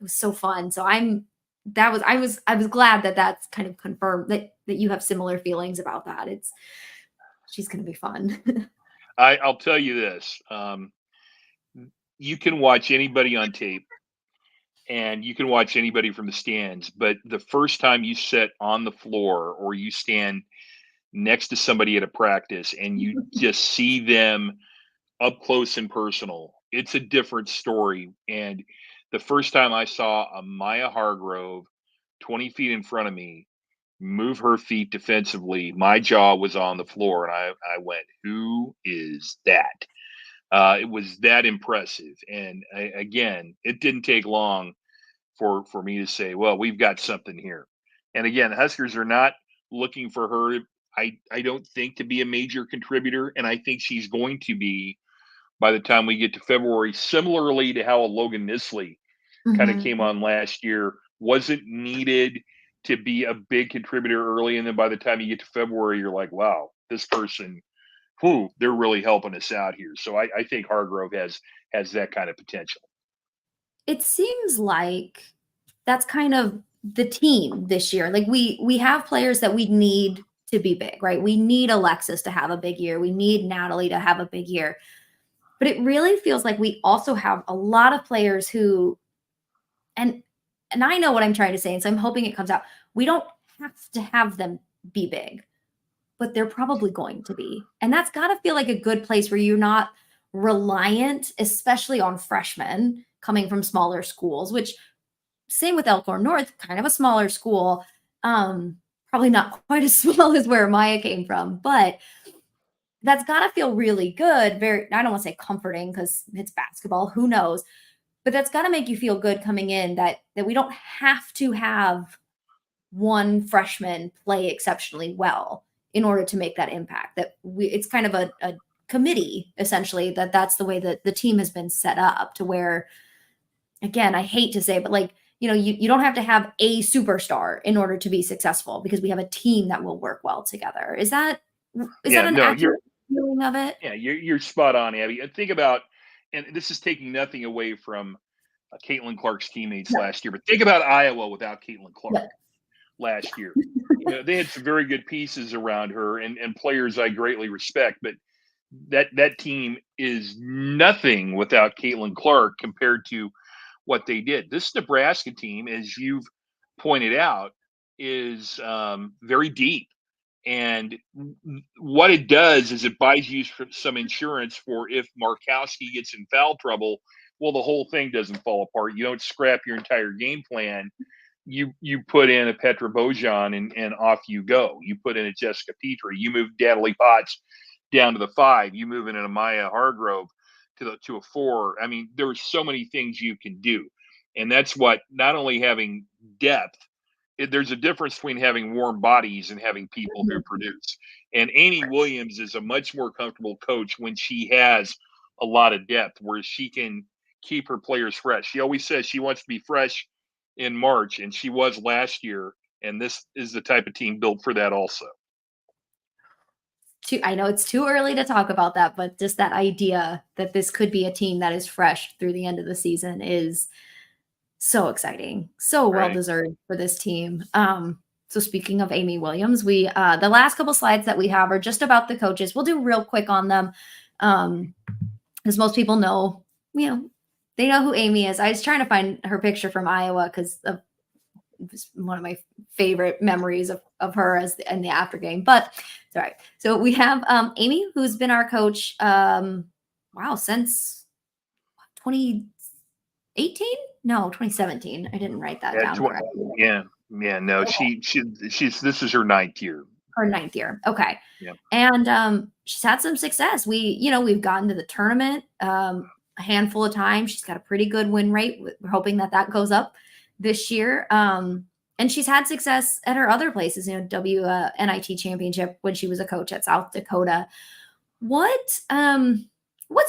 was so fun. So I was glad that that's kind of confirmed that you have similar feelings about that. She's going to be fun. I'll tell you this. You can watch anybody on tape and you can watch anybody from the stands, but the first time you sit on the floor or you stand next to somebody at a practice and you just see them up close and personal, it's a different story. And the first time I saw Amaya Hargrove 20 feet in front of me move her feet defensively, my jaw was on the floor and I went, who is that? It was that impressive. And again, it didn't take long for me to say, well, we've got something here. And again, Huskers are not looking for her, I don't think, to be a major contributor. And I think she's going to be by the time we get to February, similarly to how a Logan Nisley kind of came on last year, wasn't needed to be a big contributor early. And then by the time you get to February, you're like, wow, this person, they're really helping us out here. So I think Hargrove has that kind of potential. It seems like that's kind of the team this year. Like we have players that we need to be big, right? We need Alexis to have a big year. We need Natalie to have a big year. But it really feels like we also have a lot of players who, and I know what I'm trying to say, and so I'm hoping it comes out. We don't have to have them be big, but they're probably going to be. And that's got to feel like a good place where you're not reliant, especially on freshmen coming from smaller schools, which same with Elkhorn North, kind of a smaller school. Probably not quite as small as where Maya came from, but that's got to feel really good. Very, I don't want to say comforting because it's basketball, who knows, but that's got to make you feel good coming in that we don't have to have one freshman play exceptionally well in order to make that impact. That it's kind of a committee, essentially, that's the way that the team has been set up to where, again, I hate to say, but like, you don't have to have a superstar in order to be successful because we have a team that will work well together. Is that an accurate feeling of it? Yeah, you're spot on, Abby. And think about, and this is taking nothing away from Caitlin Clark's teammates last year, but think about Iowa without Caitlin Clark last year. They had some very good pieces around her and players I greatly respect, but that team is nothing without Caitlin Clark compared to what they did. This Nebraska team, as you've pointed out, is very deep. And what it does is it buys you some insurance for if Markowski gets in foul trouble. Well, the whole thing doesn't fall apart. You don't scrap your entire game plan. You put in a Petra Bojan and off you go. You put in a Jessica Petrie. You move Natalie Potts down to the 5. You move in a Maya Hargrove to a 4. I mean, there are so many things you can do, and that's what not only having depth. There's a difference between having warm bodies and having people who produce. And Amy Williams is a much more comfortable coach when she has a lot of depth, where she can keep her players fresh. She always says she wants to be fresh in March, and she was last year. And this is the type of team built for that also. I know it's too early to talk about that, but just that idea that this could be a team that is fresh through the end of the season is so exciting, so Right. well-deserved for this team. So speaking of Amy Williams, we the last couple slides that we have are just about the coaches. We'll do real quick on them, because most people know, they know who Amy is. I was trying to find her picture from Iowa because of one of my favorite memories of her in the after game, but it's all right. So we have Amy, who's been our coach, since 2018? No, 2017. I didn't write that down correctly. Yeah. No, Okay. she's this is her 9th year. Her 9th year. Okay. Yeah. And she's had some success. We've gotten to the tournament a handful of times. She's got a pretty good win rate. We're hoping that goes up this year. And she's had success at her other places, NIT championship when she was a coach at South Dakota. What's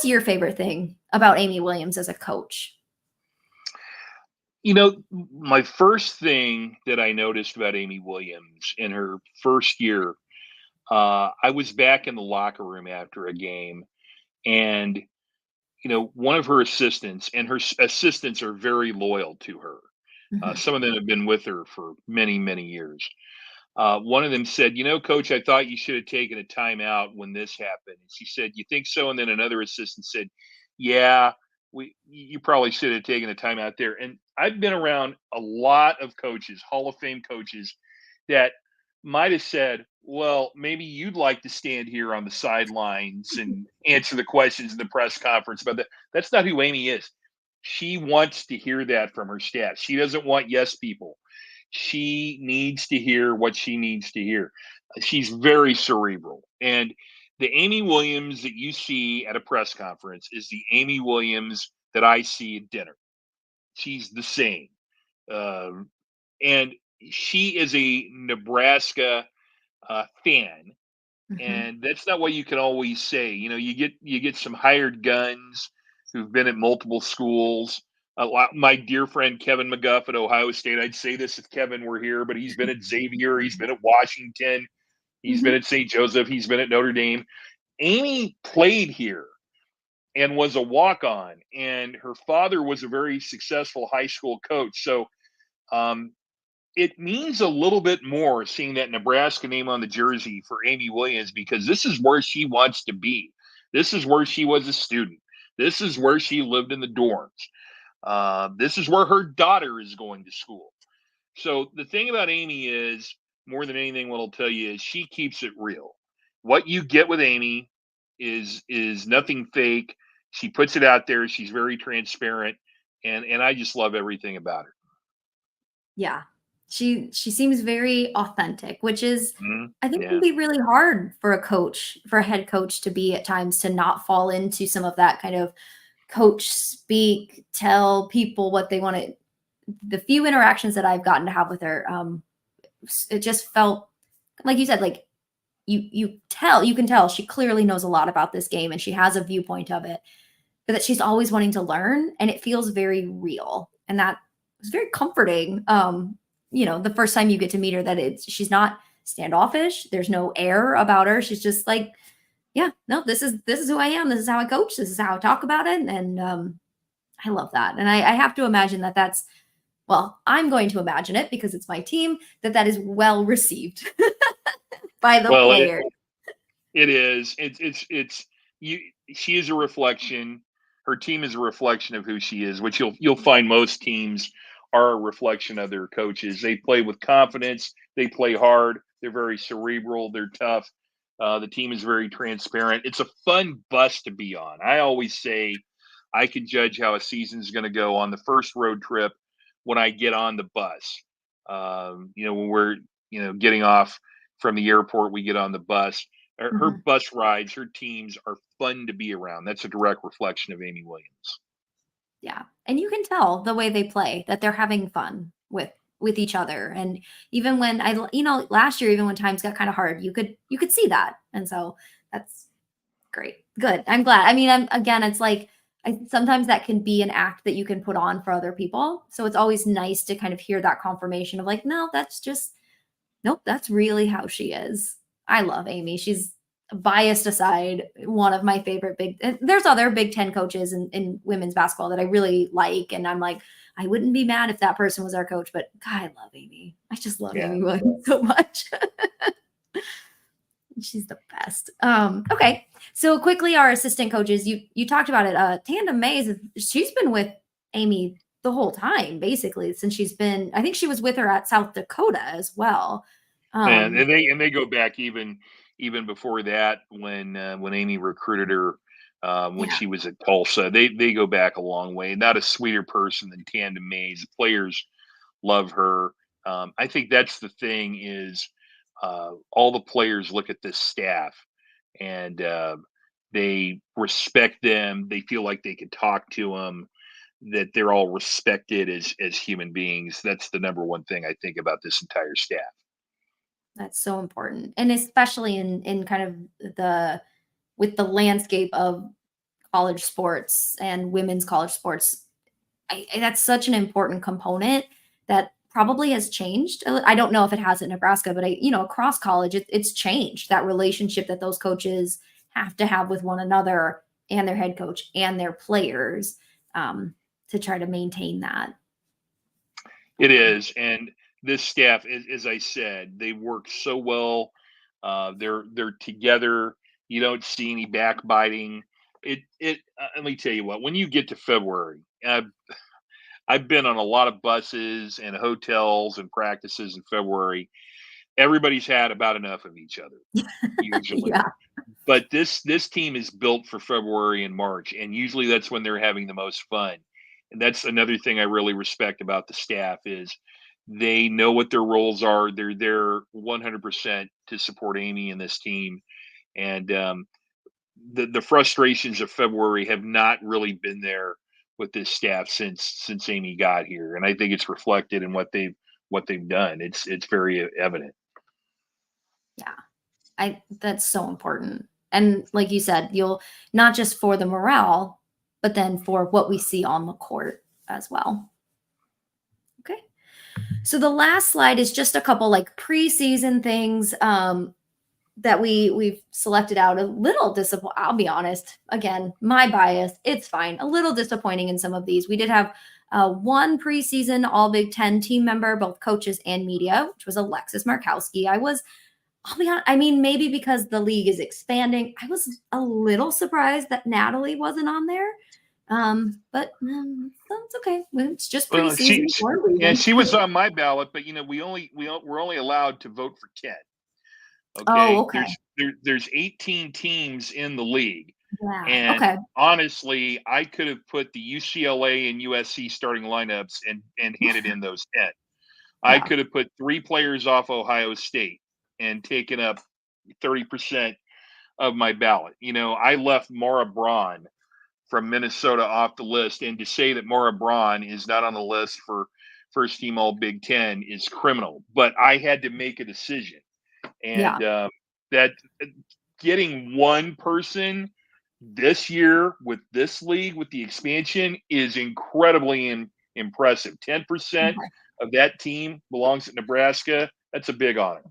your favorite thing about Amy Williams as a coach? My first thing that I noticed about Amy Williams in her first year, I was back in the locker room after a game, and one of her assistants, and her assistants are very loyal to her. Mm-hmm. Some of them have been with her for many, many years. One of them said, Coach, I thought you should have taken a timeout when this happened. And she said, you think so? And then another assistant said, yeah, you probably should have taken a timeout there. And I've been around a lot of coaches, Hall of Fame coaches, that might have said, well, maybe you'd like to stand here on the sidelines and answer the questions in the press conference. But that's not who Amy is. She wants to hear that from her staff. She doesn't want yes people. She needs to hear what she needs to hear. She's very cerebral. And the Amy Williams that you see at a press conference is the Amy Williams that I see at dinner. She's the same. And she is a Nebraska fan. Mm-hmm. And that's not what you can always say. You get some hired guns who've been at multiple schools. My dear friend Kevin McGuff at Ohio State. I'd say this if Kevin were here, but he's been at Xavier, he's been at Washington, he's been at St. Joseph, he's been at Notre Dame. Amy played here and was a walk-on, and her father was a very successful high school coach. So it means a little bit more seeing that Nebraska name on the jersey for Amy Williams, because this is where she wants to be. This is where she was a student. This is where she lived in the dorms. This is where her daughter is going to school. So the thing about Amy is, more than anything, what I'll tell you is she keeps it real. What you get with Amy is nothing fake. She puts it out there. She's very transparent, and I just love everything about her. Yeah. She seems very authentic, which is, I think, can Yeah. be really hard for a head coach to be at times, to not fall into some of that kind of coach speak, tell people what they want to. The few interactions that I've gotten to have with her, it just felt like you said, like you can tell she clearly knows a lot about this game and she has a viewpoint of it, but that she's always wanting to learn, and it feels very real, and that was very comforting. The first time you get to meet her, that she's not standoffish. There's no air about her. She's just like, yeah, no, this is who I am. This is how I coach. This is how I talk about it. And I love that. And I have to imagine that's, well, I'm going to imagine it because it's my team, that is well received by the players. It is. She is a reflection her team is a reflection of who she is, which you'll find most teams are a reflection of their coaches. They play with confidence. They play hard. They're very cerebral. They're tough. The team is very transparent. It's a fun bus to be on. I always say I can judge how a season is going to go on the first road trip when I get on the bus. When we're getting off from the airport, we get on the bus. Her bus rides, her teams are fun to be around. That's a direct reflection of Amy Williams. Yeah. And you can tell the way they play that they're having fun with each other. And even when last year, even when times got kind of hard, you could see that. And so that's great. Good. I'm glad. I mean, it's like, sometimes that can be an act that you can put on for other people. So it's always nice to kind of hear that confirmation of like, no, nope, that's really how she is. I love Amy. She's, biased aside, one of my favorite there's other Big Ten coaches in women's basketball that I really like. And I'm like, I wouldn't be mad if that person was our coach, but God, I love Amy. I just love Amy Williams so much. She's the best. Okay. So quickly, our assistant coaches, you talked about it. Tandem Mays, she's been with Amy the whole time, basically, since I think she was with her at South Dakota as well. And they go back even before that when Amy recruited her when she was at Tulsa. They go back a long way. Not a sweeter person than Tandem Mays. The players love her. I think that's the thing is all the players look at this staff and they respect them. They feel like they can talk to them, that they're all respected as human beings. That's the number one thing I think about this entire staff. That's so important. And especially in kind of with the landscape of college sports and women's college sports, that's such an important component that probably has changed. I don't know if it has at Nebraska, but across college, it's changed, that relationship that those coaches have to have with one another and their head coach and their players to try to maintain that. It is. And this staff, as I said, they work so well. They're together. You don't see any backbiting. Let me tell you what, when you get to February, I've been on a lot of buses and hotels and practices in February. Everybody's had about enough of each other, usually. Yeah. But this team is built for February and March, and usually that's when they're having the most fun. And that's another thing I really respect about the staff is they know what their roles are. They're there 100% to support Amy and this team. And the frustrations of February have not really been there with this staff since Amy got here. And I think it's reflected in what they've done. It's very evident. Yeah. That's so important. And like you said, you'll not just for the morale, but then for what we see on the court as well. Okay. So the last slide is just a couple like preseason things that we've selected out. A little disappointing. I'll be honest. Again, my bias. It's fine. A little disappointing in some of these. We did have one preseason All Big Ten team member, both coaches and media, which was Alexis Markowski. I'll be honest. I mean, maybe because the league is expanding, I was a little surprised that Natalie wasn't on there. But that's okay. It's just preseason. She was on my ballot, but we're only allowed to vote for 10. Okay. Oh, okay. There's 18 teams in the league. Yeah. And honestly, I could have put the UCLA and USC starting lineups and handed in those 10. I could have put 3 players off Ohio State and taken up 30% of my ballot. I left Maura Braun from Minnesota off the list, and to say that Maura Braun is not on the list for first team All Big Ten is criminal. But I had to make a decision, and that getting one person this year with this league with the expansion is incredibly impressive. 10% of that team belongs at Nebraska. That's a big honor.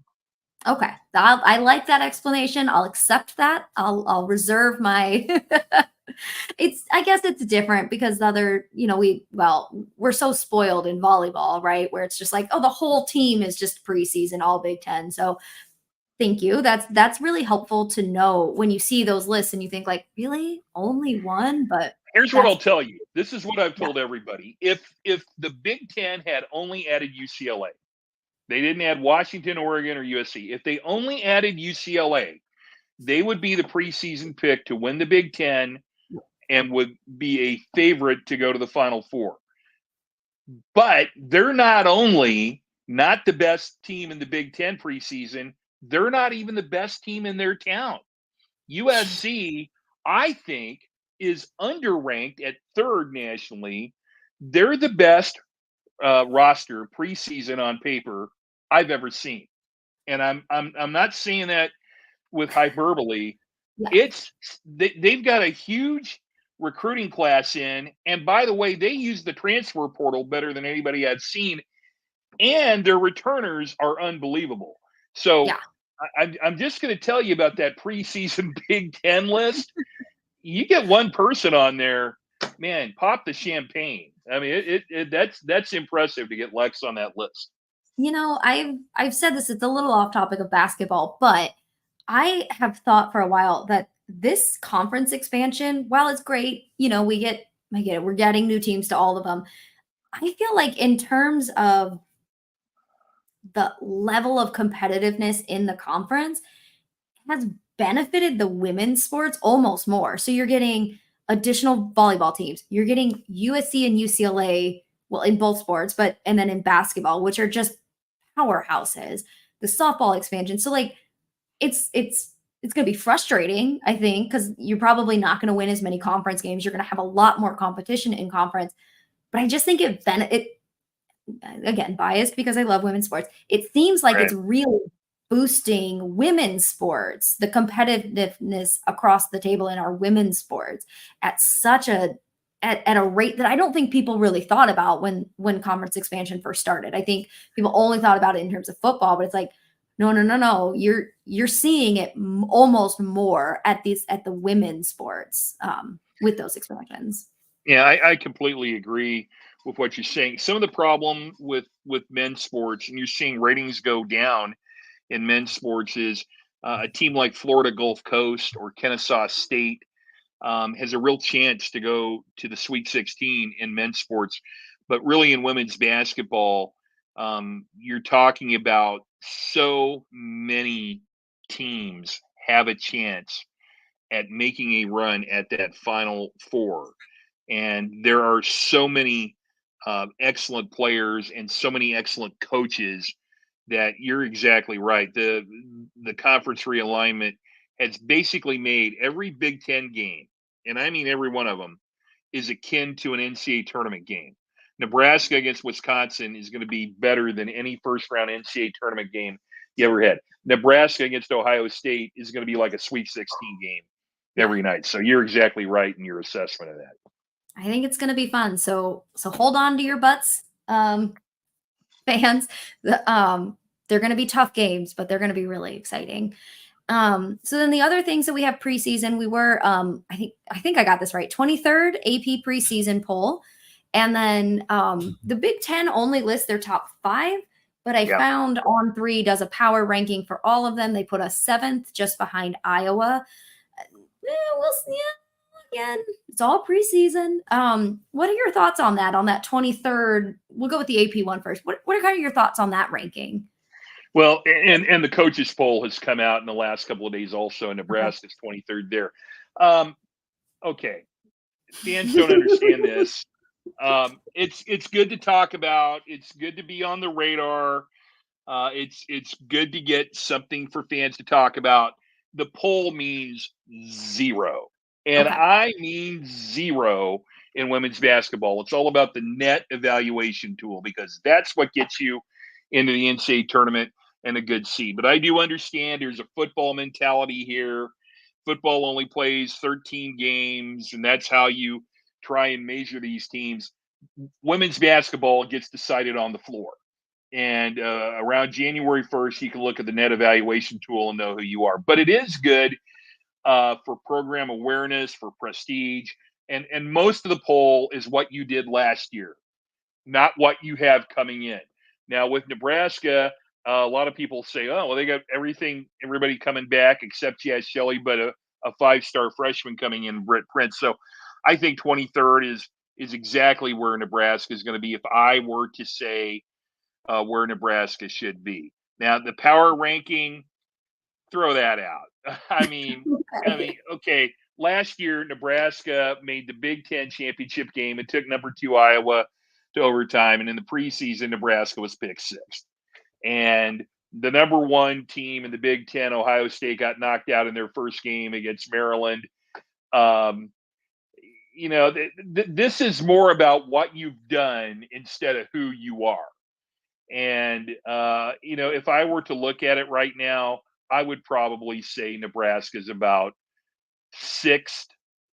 Okay. I like that explanation. I'll accept that. I'll reserve my I guess it's different because the other, we're so spoiled in volleyball, right? Where it's just like, oh, the whole team is just preseason All Big Ten. So thank you. That's really helpful to know when you see those lists and you think like, really only one, but Here's what I'll That's tell you. This is what I've yeah. told everybody. If the Big Ten had only added UCLA, they didn't add Washington, Oregon, or USC. If they only added UCLA, they would be the preseason pick to win the Big Ten and would be a favorite to go to the Final Four. But they're not only not the best team in the Big Ten preseason, they're not even the best team in their town. USC, I think, is underranked at third nationally. They're the best roster preseason on paper I've ever seen, and I'm not saying that with hyperbole. Yeah. They've got a huge recruiting class in, and by the way, they use the transfer portal better than anybody I've seen, and their returners are unbelievable. So Yeah. I'm just going to tell you about that preseason Big Ten list. You get one person on there, man, pop the champagne. I mean, that's impressive to get Lex on that list. I've said this, it's a little off topic of basketball, but I have thought for a while that this conference expansion, while it's great, I get it, we're getting new teams to all of them. I feel like in terms of the level of competitiveness in the conference has benefited the women's sports almost more. So you're getting additional volleyball teams. You're getting USC and UCLA, well, in both sports, and then in basketball, which are just powerhouses. The softball expansion. So like it's going to be frustrating, I think, because you're probably not going to win as many conference games. You're going to have a lot more competition in conference. But I just think it again, biased because I love women's sports. It seems like Right. it's really boosting women's sports, the competitiveness across the table in our women's sports at a rate that I don't think people really thought about when conference expansion first started. I think people only thought about it in terms of football, but it's like, no. You're seeing it almost more at the women's sports with those expansions. Yeah, I completely agree with what you're saying. Some of the problem with men's sports, and you're seeing ratings go down in men's sports, is a team like Florida Gulf Coast or Kennesaw State has a real chance to go to the Sweet 16 in men's sports. But really in women's basketball, you're talking about so many teams have a chance at making a run at that Final Four. And there are so many excellent players and so many excellent coaches that you're exactly right. The conference realignment has basically made every Big Ten game, and I mean every one of them, is akin to an NCAA tournament game. Nebraska against Wisconsin is going to be better than any first round NCAA tournament game you ever had. Nebraska against Ohio State is going to be like a Sweet 16 game every night. So you're exactly right in your assessment of that. I think it's going to be fun. So hold on to your butts, fans. They're going to be tough games, but they're going to be really exciting. So then the other things that we have preseason, we were, I think I got this right, 23rd AP preseason poll. And then the Big Ten only lists their top 5, but I found On3 does a power ranking for all of them. They put us 7th just behind Iowa. Again, it's all preseason. What are your thoughts on that 23rd? We'll go with the AP one first. What are kind of your thoughts on that ranking? Well, and the coaches poll has come out in the last couple of days also, and Nebraska's 23rd there. Okay. Fans don't understand this. It's good to talk about. It's good to be on the radar. It's good to get something for fans to talk about. The poll means 0. And I mean 0 in women's basketball. It's all about the net evaluation tool because that's what gets you into the NCAA tournament and a good seed. But I do understand there's a football mentality here. Football only plays 13 games, and that's how you try and measure these teams. Women's basketball gets decided on the floor. And around January 1st, you can look at the net evaluation tool and know who you are. But it is good for program awareness, for prestige. And most of the poll is what you did last year, not what you have coming in. Now, with Nebraska, a lot of people say, oh, well, they got everybody coming back except Jazz Shelley, but a 5-star freshman coming in, Britt Prince. So I think 23rd is exactly where Nebraska is going to be if I were to say where Nebraska should be. Now, the power ranking, throw that out. Okay. Last year, Nebraska made the Big Ten championship game and took number 2 Iowa to overtime. And in the preseason, Nebraska was picked 6th. And the number 1 team in the Big Ten, Ohio State, got knocked out in their first game against Maryland. This is more about what you've done instead of who you are. And, if I were to look at it right now, I would probably say Nebraska is about 6th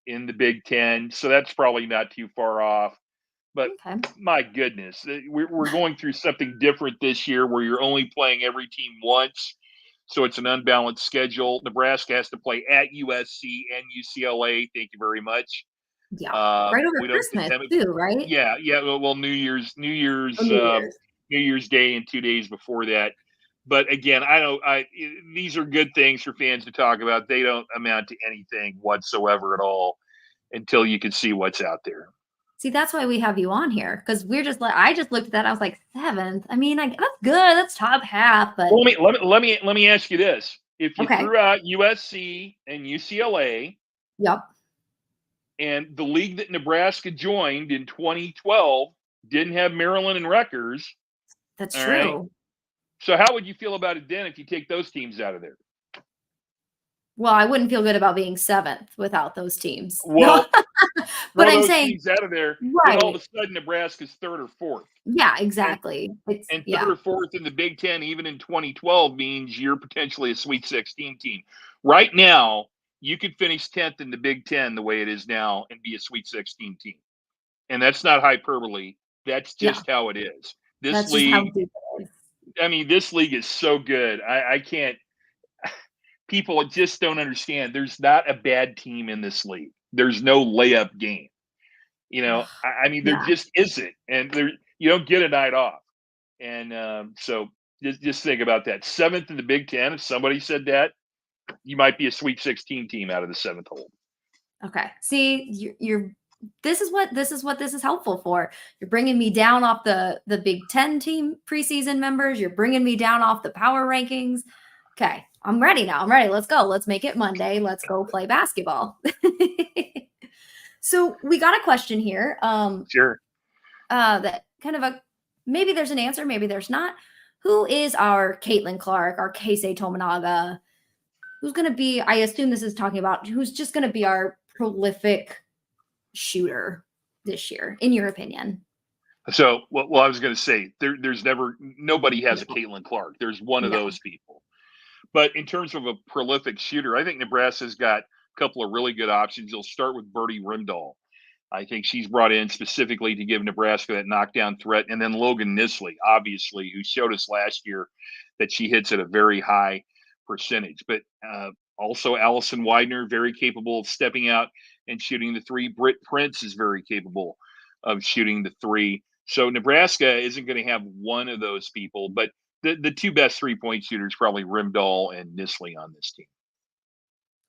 in the Big Ten. So that's probably not too far off. But my goodness, we're going through something different this year where you're only playing every team once. So it's an unbalanced schedule. Nebraska has to play at USC and UCLA. Thank you very much. Yeah, right over Christmas too, right? Yeah. Well, New Year's Day and 2 days before that. But again, these are good things for fans to talk about. They don't amount to anything whatsoever at all until you can see what's out there. See, that's why we have you on here, because I just looked at that. I was like, 7th. I mean, that's good. That's top half. But let me ask you this: if you threw out USC and UCLA, yep, and the league that Nebraska joined in 2012 didn't have Maryland and Rutgers, that's true. Right? So how would you feel about it then if you take those teams out of there? Well, I wouldn't feel good about being 7th without those teams. Well, but I'm saying teams out of there, right. Then all of a sudden Nebraska's 3rd or 4th. Yeah, exactly. And 3rd or 4th in the Big Ten, even in 2012, means you're potentially a Sweet 16 team. Right now, you could finish 10th in the Big Ten the way it is now and be a Sweet 16 team. And that's not hyperbole. That's just how it is. This league, this league is so good. I can't. People just don't understand. There's not a bad team in this league. There's no layup game. There just isn't. And you don't get a night off. And so just think about that. 7th in the Big Ten. If somebody said that, you might be a Sweet 16 team out of the 7th hole. Okay. See, this is what this is helpful for. You're bringing me down off the Big Ten team preseason members. You're bringing me down off the power rankings. Okay. I'm ready now. I'm ready. Let's go. Let's make it Monday. Let's go play basketball. So we got a question here. Sure. That kind of maybe there's an answer, maybe there's not. Who is our Caitlin Clark, our Keisei Tominaga? Who's going to be, I assume this is talking about who's just going to be our prolific shooter this year, in your opinion? So, well, I was going to say nobody has a Caitlin Clark. There's one of those people. But in terms of a prolific shooter, I think Nebraska's got a couple of really good options. You'll start with Birdie Rimdahl. I think she's brought in specifically to give Nebraska that knockdown threat. And then Logan Nisley, obviously, who showed us last year that she hits at a very high percentage. But also Allison Widener, very capable of stepping out and shooting the 3. Britt Prince is very capable of shooting the 3. So Nebraska isn't going to have one of those people, but the 2 best 3-point shooters, probably Rimdahl and Nisley on this team.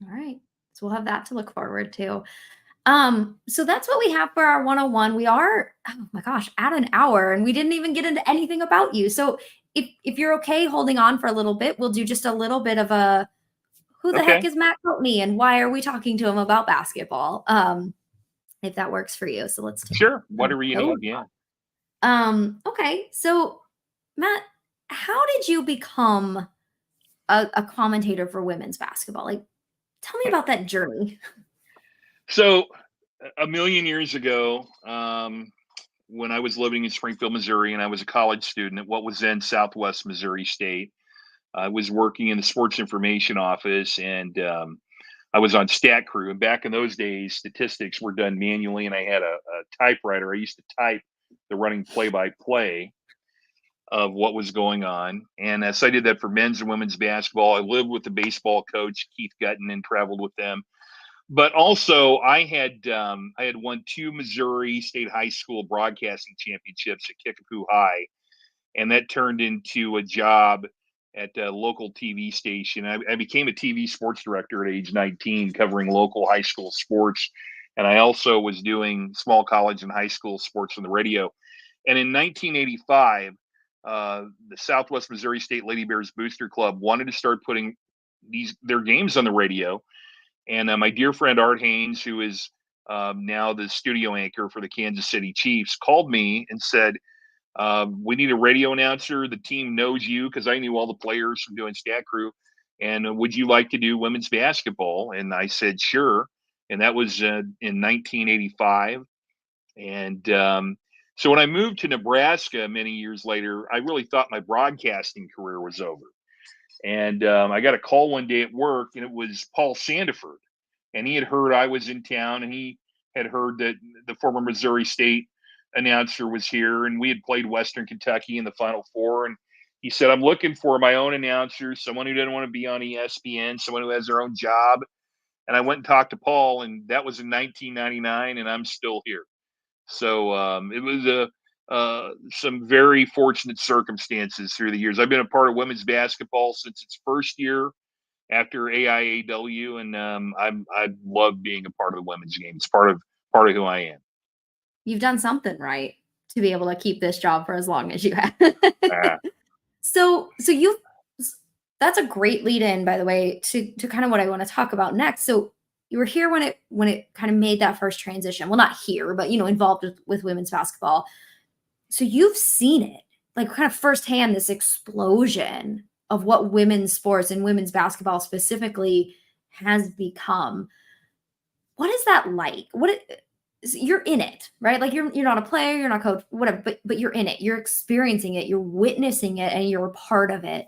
All right. So we'll have that to look forward to. So that's what we have for our 101. We are, oh my gosh, at an hour, and we didn't even get into anything about you. So if you're okay holding on for a little bit, we'll do just a little bit of a, who the heck is Matt Coatney and why are we talking to him about basketball? If that works for you. So let's take Sure. Whatever you need. Yeah. Okay. So Matt, how did you become a commentator for women's basketball? Like, tell me about that journey. So a million years ago, when I was living in Springfield, Missouri, and I was a college student at what was then Southwest Missouri State, I was working in the sports information office, and I was on stat crew. And back in those days, statistics were done manually, and I had a typewriter. I used to type the running play-by-play of what was going on. And so I did that for men's and women's basketball. I lived with the baseball coach, Keith Gutton, and traveled with them. But also I had won 2 Missouri State High School broadcasting championships at Kickapoo High. And that turned into a job at a local TV station. I became a TV sports director at age 19, covering local high school sports And I also was doing small college and high school sports on the radio. And in 1985, the Southwest Missouri State Lady Bears Booster Club wanted to start putting their games on the radio. And my dear friend Art Haynes, who is now the studio anchor for the Kansas City Chiefs, called me and said, we need a radio announcer. The team knows you, because I knew all the players from doing Stat Crew. And would you like to do women's basketball? And I said, sure. And that was in 1985. And so when I moved to Nebraska many years later, I really thought my broadcasting career was over. And I got a call one day at work, and it was Paul Sandiford. And he had heard I was in town, and he had heard that the former Missouri State announcer was here, and we had played Western Kentucky in the Final Four. And he said, I'm looking for my own announcer, someone who doesn't want to be on ESPN, someone who has their own job. And I went and talked to Paul, and that was in 1999, and I'm still here. So it was some very fortunate circumstances through the years. I've been a part of women's basketball since its first year after AIAW, and I love being a part of the women's game. It's part of who I am. You've done something right to be able to keep this job for as long as you have. So that's a great lead in, by the way, to kind of what I want to talk about next. So you were here when it kind of made that first transition. Well, not here, but involved with women's basketball. So you've seen it, like, kind of firsthand, this explosion of what women's sports and women's basketball specifically has become. What is that like? You're in it, right? Like, you're not a player, you're not a coach, whatever, but you're in it. You're experiencing it, you're witnessing it, and you're a part of it.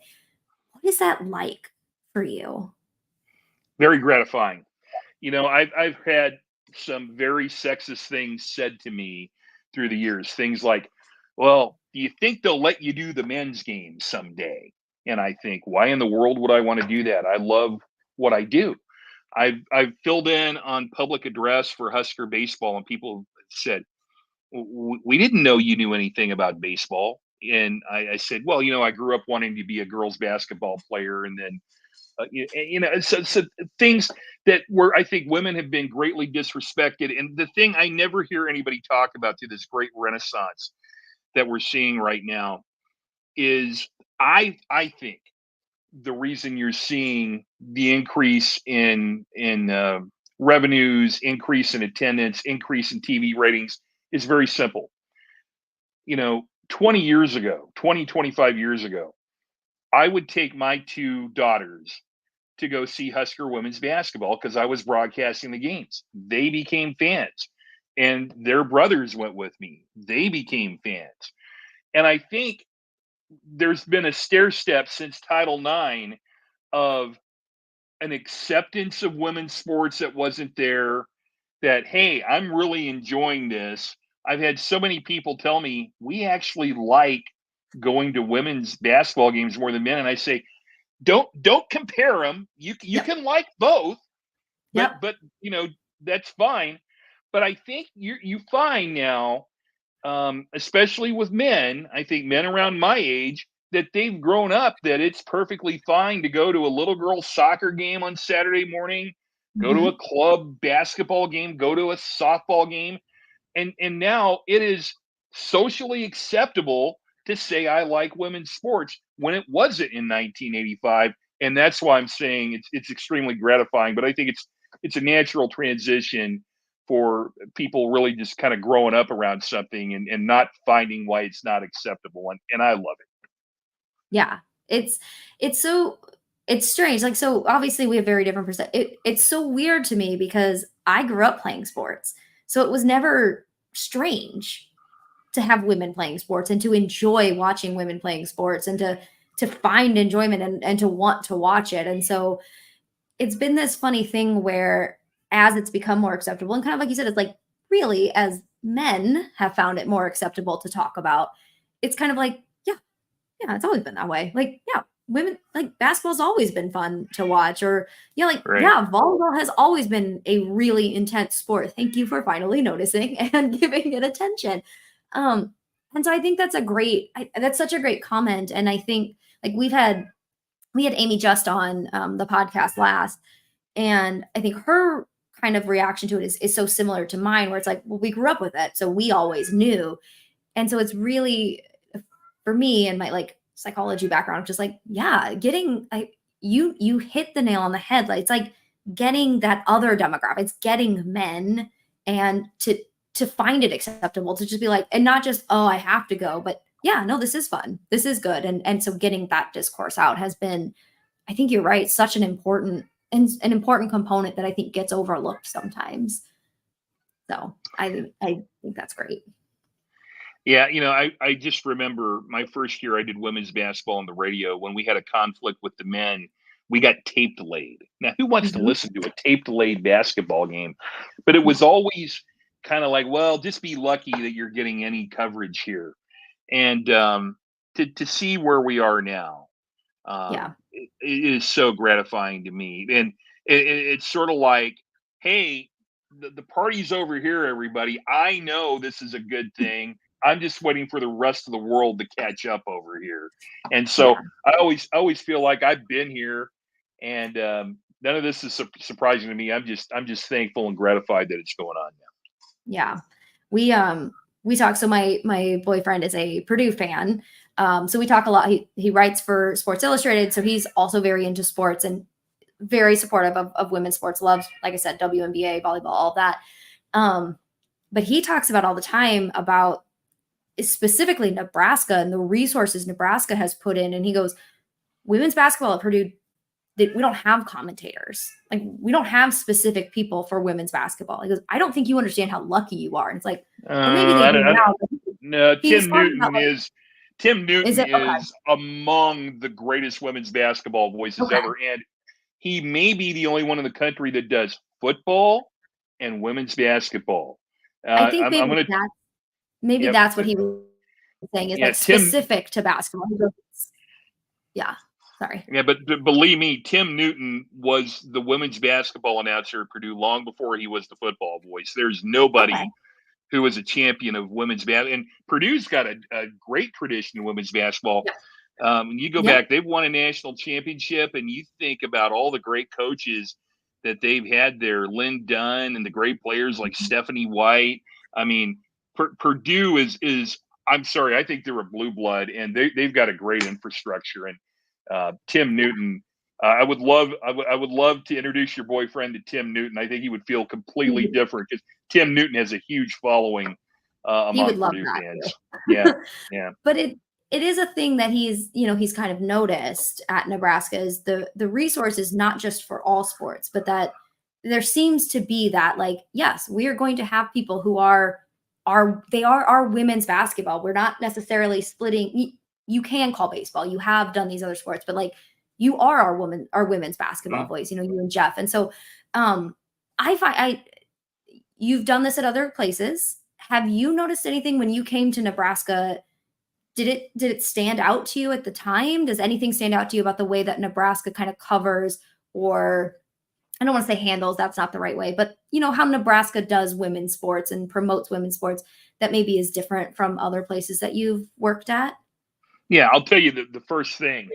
What is that like for you? Very gratifying. I've had some very sexist things said to me through the years. Things like, well, do you think they'll let you do the men's game someday? And I think, why in the world would I want to do that? I love what I do. I've filled in on public address for Husker baseball, and people said, we didn't know you knew anything about baseball. And I said, well, I grew up wanting to be a girls basketball player. And then, so things that I think women have been greatly disrespected. And the thing I never hear anybody talk about through this great renaissance that we're seeing right now is I think the reason you're seeing the increase in revenues, increase in attendance, increase in TV ratings is very simple. 25 years ago, I would take my two daughters to go see Husker women's basketball because I was broadcasting the games. They became fans, and their brothers went with me. They became fans. And I think there's been a stair step since Title IX of an acceptance of women's sports that wasn't there, that, hey, I'm really enjoying this. I've had so many people tell me we actually like going to women's basketball games more than men. And I say, don't compare them. You can like both, but that's fine. But I think you find now, especially with men, I think men around my age, that they've grown up, that it's perfectly fine to go to a little girl soccer game on Saturday morning, go to a club basketball game, go to a softball game. And now it is socially acceptable to say I like women's sports when it wasn't in 1985. And that's why I'm saying it's extremely gratifying. But I think it's a natural transition for people really just kind of growing up around something and not finding why it's not acceptable. And I love it. Yeah, it's strange. Like, so obviously we have very different perspectives. It's so weird to me because I grew up playing sports. So it was never strange to have women playing sports and to enjoy watching women playing sports and to find enjoyment and to want to watch it. And so it's been this funny thing where, as it's become more acceptable, and kind of like you said, it's like, really, as men have found it more acceptable to talk about, it's kind of like, yeah, it's always been that way. Like, yeah, women, like, basketball's always been fun to watch, or volleyball has always been a really intense sport. Thank you for finally noticing and giving it attention. And so I think that's that's such a great comment. And I think, like, we had Amy Just on the podcast last, and I think her kind of reaction to it is so similar to mine, where it's like, well, we grew up with it, so we always knew. And so it's really, for me and my like psychology background, just like, yeah, getting you hit the nail on the head. Like, it's like getting that other demographic, it's getting men, and to find it acceptable, to just be like, and not just, oh, I have to go, but yeah, no, this is fun, this is good. And so getting that discourse out has been, I think you're right, such an important component that I think gets overlooked sometimes. So I think that's great. Yeah, I just remember my first year I did women's basketball on the radio. When we had a conflict with the men, we got tape delayed. Now, who wants to listen to a tape delayed basketball game? But it was always kind of like, well, just be lucky that you're getting any coverage here. And to see where we are now, it is so gratifying to me. And it's sort of like, hey, the party's over here, everybody. I know this is a good thing. I'm just waiting for the rest of the world to catch up over here. And so I always feel like I've been here, and none of this is surprising to me. I'm just thankful and gratified that it's going on now. Yeah. We talk. So my boyfriend is a Purdue fan. So we talk a lot. He writes for Sports Illustrated. So he's also very into sports and very supportive of women's sports, loves, like I said, WNBA, volleyball, all of that. But he talks about all the time about specifically Nebraska and the resources Nebraska has put in. And he goes, women's basketball at Purdue, we don't have commentators. Like, we don't have specific people for women's basketball. He goes, I don't think you understand how lucky you are. And it's like, well, maybe they do now. No, Tim Newton is among the greatest women's basketball voices ever. And he may be the only one in the country that does football and women's basketball. I think maybe that's what he was saying, is like specific to basketball. Yeah. Sorry. Yeah, but believe me, Tim Newton was the women's basketball announcer at Purdue long before he was the football voice. There's nobody who was a champion of women's basketball. And Purdue's got a great tradition in women's basketball. You go back, they've won a national championship, and you think about all the great coaches that they've had there, Lynn Dunn, and the great players like Stephanie White. I mean, Purdue is I'm sorry, I think they're a blue blood, and they've got a great infrastructure. And Tim Newton, I would love to introduce your boyfriend to Tim Newton. I think he would feel completely different, because Tim Newton has a huge following among Purdue fans. Yeah. But it is a thing that he's kind of noticed at Nebraska, is the resource is not just for all sports, but that there seems to be that, like, yes, we are going to have people who are our women's basketball. We're not necessarily splitting. You can call baseball. You have done these other sports, but like, you are our women's basketball voice, you and Jeff. And so I find you've done this at other places. Have you noticed anything when you came to Nebraska? Did it stand out to you at the time? Does anything stand out to you about the way that Nebraska kind of covers, or I don't want to say handles, that's not the right way, but how Nebraska does women's sports and promotes women's sports that maybe is different from other places that you've worked at? Yeah, I'll tell you the first thing.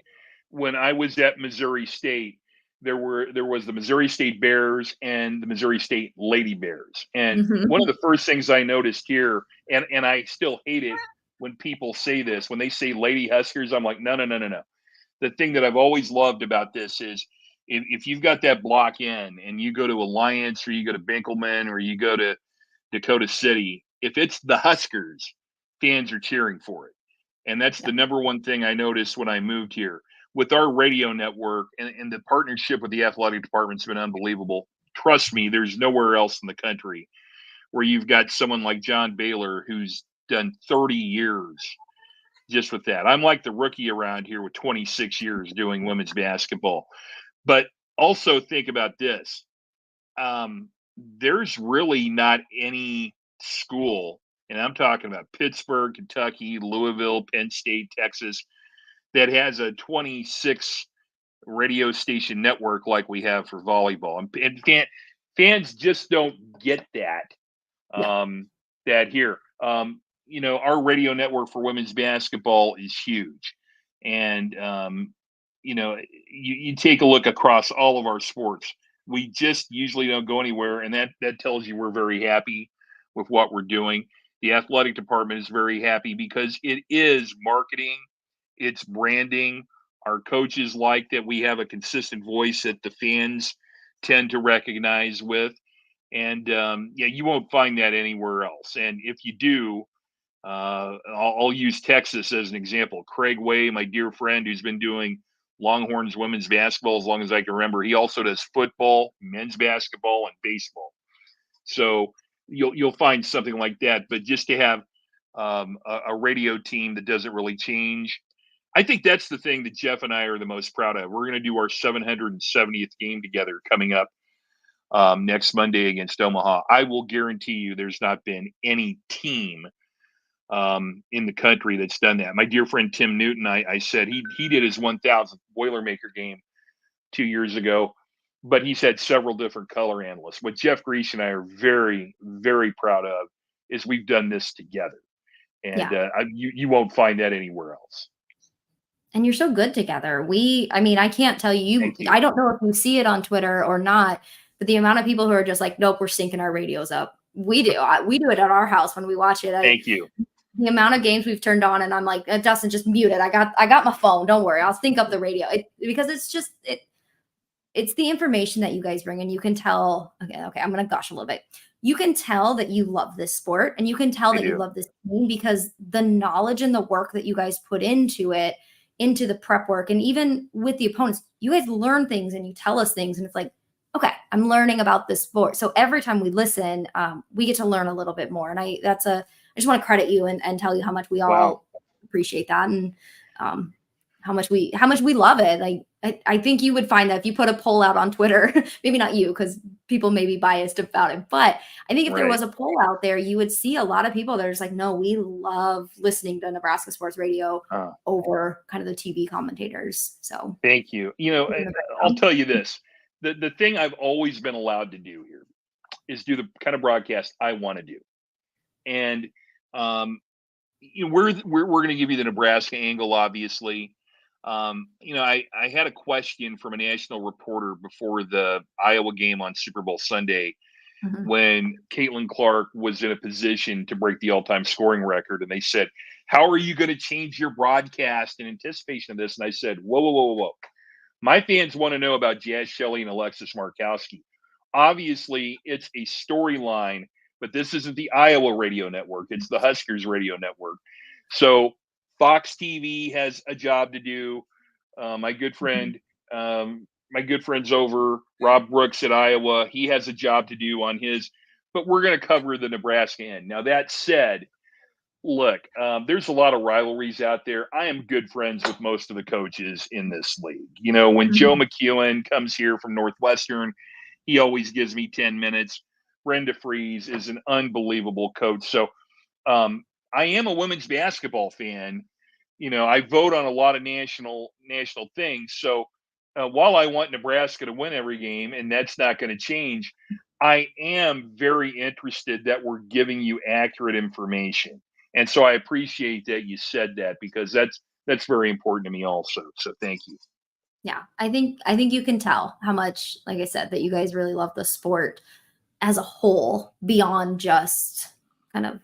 When I was at Missouri State, there was the Missouri State Bears and the Missouri State Lady Bears. And one of the first things I noticed here, and I still hate it when people say this, when they say Lady Huskers, I'm like, no. The thing that I've always loved about this is, if you've got that block in and you go to Alliance, or you go to Binkelman, or you go to Dakota City, if it's the Huskers, fans are cheering for it. And that's the number one thing I noticed when I moved here. With our radio network, and the partnership with the athletic department's been unbelievable. Trust me, there's nowhere else in the country where you've got someone like John Baylor, who's done 30 years just with that. I'm like the rookie around here with 26 years doing women's basketball. But also think about this. There's really not any school, and I'm talking about Pittsburgh, Kentucky, Louisville, Penn State, Texas, that has a 26 radio station network like we have for volleyball. And fans just don't get that, that here. Our radio network for women's basketball is huge. And, you take a look across all of our sports. We just usually don't go anywhere, and that tells you we're very happy with what we're doing. The athletic department is very happy because it is marketing, it's branding. Our coaches like that we have a consistent voice that the fans tend to recognize with. And yeah, you won't find that anywhere else. And if you do, I'll use Texas as an example. Craig Way, my dear friend, who's been doing Longhorns women's basketball as long as I can remember. He also does football, men's basketball, and baseball. So you'll find something like that. But just to have a radio team that doesn't really change, I think that's the thing that Jeff and I are the most proud of. We're going to do our 770th game together coming up next Monday against Omaha. I will guarantee you there's not been any team in the country that's done that. My dear friend Tim Newton, I said he did his 1,000th Boilermaker game 2 years ago, but he's had several different color analysts. What Jeff Grease and I are very, very proud of is we've done this together, and you won't find that anywhere else. And you're so good together. I mean, I can't tell you. I don't know if you see it on Twitter or not, but the amount of people who are just like, nope, we're syncing our radios up. We do. We do it at our house when we watch it. Thank you. The amount of games we've turned on, and I'm like, Dustin, just mute it. I got my phone. Don't worry, I'll sync up the radio. Because it's just it's the information that you guys bring, and you can tell. Okay, I'm gonna gush a little bit. You can tell that you love this sport, and you can tell that you love this team because the knowledge and the work that you guys put into it, into the prep work, and even with the opponents, you guys learn things and you tell us things, and it's like, okay, I'm learning about this sport. So every time we listen, we get to learn a little bit more, and I just want to credit you and tell you how much we all appreciate that, and how much we love it. Like I think you would find that if you put a poll out on Twitter, maybe not you, because people may be biased about it, but I think if there was a poll out there, you would see a lot of people that are just like, no, we love listening to Nebraska sports radio over kind of the TV commentators. So thank you. You know, I'll tell you this. The thing I've always been allowed to do here is do the kind of broadcast I want to do. And you know, we're going to give you the Nebraska angle, obviously. You know, I had a question from a national reporter before the Iowa game on Super Bowl Sunday when Caitlin Clark was in a position to break the all-time scoring record. And they said, how are you going to change your broadcast in anticipation of this? And I said, whoa. My fans want to know about Jazz Shelley and Alexis Markowski. Obviously, it's a storyline, but this isn't the Iowa radio network. It's the Huskers radio network. So Fox TV has a job to do. My good friends over, Rob Brooks at Iowa, he has a job to do on his, but we're going to cover the Nebraska end. Now, that said, look, there's a lot of rivalries out there. I am good friends with most of the coaches in this league. You know, when Joe McEwen comes here from Northwestern, he always gives me 10 minutes. Brenda Fries is an unbelievable coach. So I am a women's basketball fan. You know, I vote on a lot of national things. So while I want Nebraska to win every game, and that's not going to change, I am very interested that we're giving you accurate information. And so I appreciate that you said that, because that's very important to me also. So thank you. Yeah, I think you can tell how much, like I said, that you guys really love the sport as a whole beyond just kind of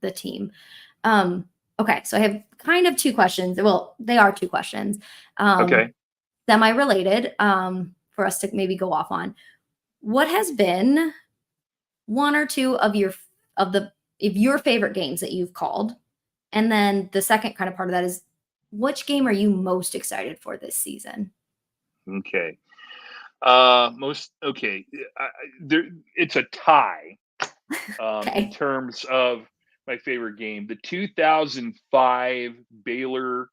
the team. Okay, so I have kind of two questions. Well, they are two questions. Okay. Semi-related for us to maybe go off on. What has been one or two of your favorite games that you've called? And then the second kind of part of that is, which game are you most excited for this season? Okay. It's a tie in terms of my favorite game. The 2005 Baylor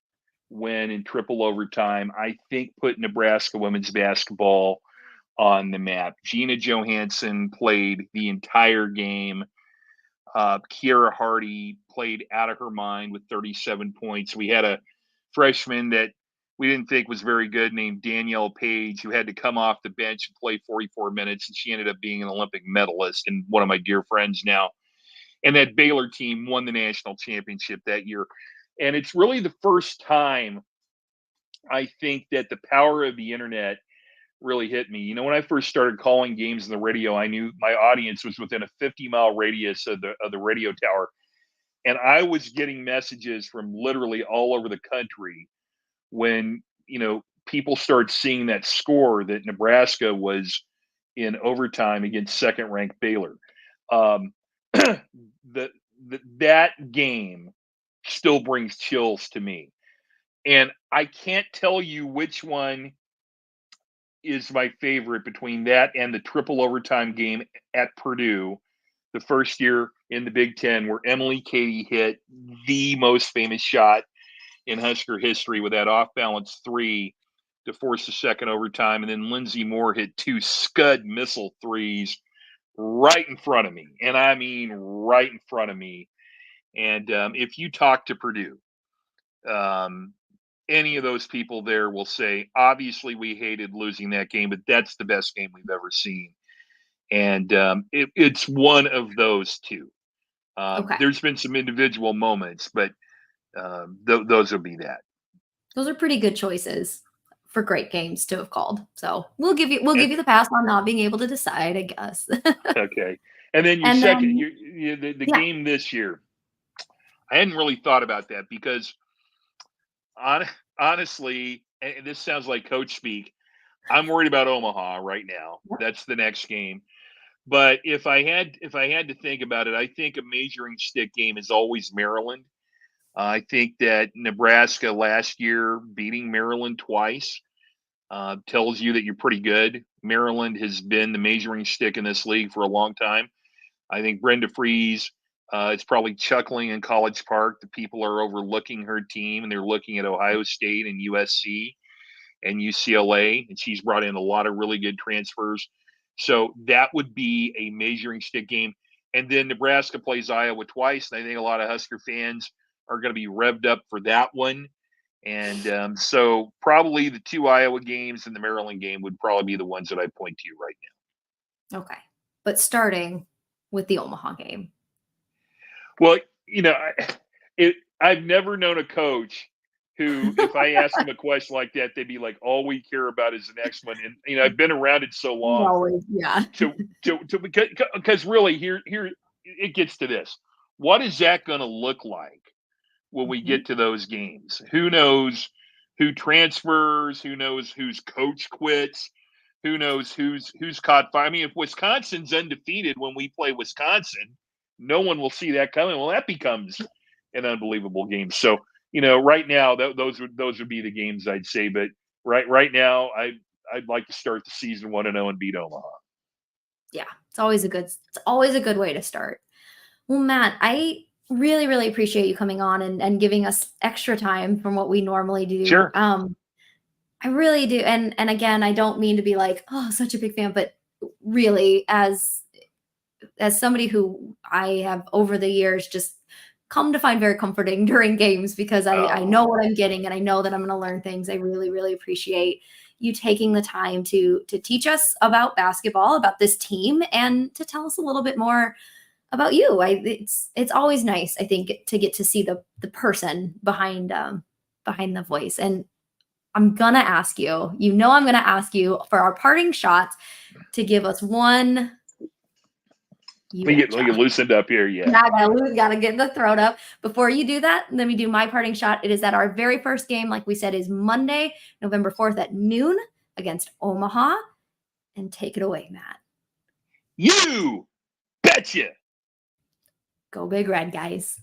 win in triple overtime, I think, put Nebraska women's basketball on the map. Gina Johansson played the entire game. Kiera Hardy played out of her mind with 37 points. We had a freshman that we didn't think was very good named Danielle Page, who had to come off the bench and play 44 minutes, and she ended up being an Olympic medalist and one of my dear friends now. And that Baylor team won the national championship that year. And it's really the first time I think that the power of the internet really hit me. When I first started calling games on the radio, I knew my audience was within a 50-mile radius of the radio tower. And I was getting messages from literally all over the country when, people started seeing that score that Nebraska was in overtime against second-ranked Baylor. That game still brings chills to me. And I can't tell you which one is my favorite between that and the triple overtime game at Purdue, the first year in the Big Ten, where Emily Cady hit the most famous shot in Husker history with that off-balance three to force the second overtime. And then Lindsey Moore hit 2 Scud missile threes right in front of me. And I mean right in front of me. And if you talk to Purdue, any of those people there will say, obviously we hated losing that game, but that's the best game we've ever seen. And it's one of those two. Okay. There's been some individual moments, but those will be that. Those are pretty good choices for great games to have called. So we'll give you the pass on not being able to decide, I guess. Okay. And then your second, the game this year, I hadn't really thought about that because honestly, and this sounds like coach speak, I'm worried about Omaha right now. That's the next game. But if I had to think about it, I think a measuring stick game is always Maryland. I think that Nebraska last year beating Maryland twice tells you that you're pretty good. Maryland has been the measuring stick in this league for a long time. I think Brenda Freeze is probably chuckling in College Park. The people are overlooking her team, and they're looking at Ohio State and USC and UCLA, and she's brought in a lot of really good transfers. So that would be a measuring stick game. And then Nebraska plays Iowa twice, and I think a lot of Husker fans are going to be revved up for that one. And so probably the 2 Iowa games and the Maryland game would probably be the ones that I point to right now. Okay. But starting with the Omaha game. Well, I've never known a coach who, if I ask them a question like that, they'd be like, all we care about is the next one. And I've been around it so long. Always, yeah. Because really here it gets to this. What is that going to look like when we get to those games? Who knows who transfers? Who knows whose coach quits? Who knows who's caught fire? I mean, if Wisconsin's undefeated when we play Wisconsin, no one will see that coming. Well, that becomes an unbelievable game. So, right now those would be the games I'd say. But right now, I'd like to start the season 1-0 and beat Omaha. Yeah, it's always a good way to start. Well, Matt, I really, really appreciate you coming on and giving us extra time from what we normally do. Sure. I really do. And again, I don't mean to be like, oh, such a big fan, but really as somebody who I have over the years just come to find very comforting during games because I know what I'm getting and I know that I'm going to learn things. I really, really appreciate you taking the time to teach us about basketball, about this team, and to tell us a little bit more about you. It's always nice, I think, to get to see the person behind the voice. And I'm gonna ask you, I'm gonna ask you for our parting shots to give us one. We get loosened up here, yeah. Gotta get the throat up. Before you do that, let me do my parting shot. It is that our very first game, like we said, is Monday, November 4th at noon against Omaha. And take it away, Matt. You betcha. Go Big Red, guys.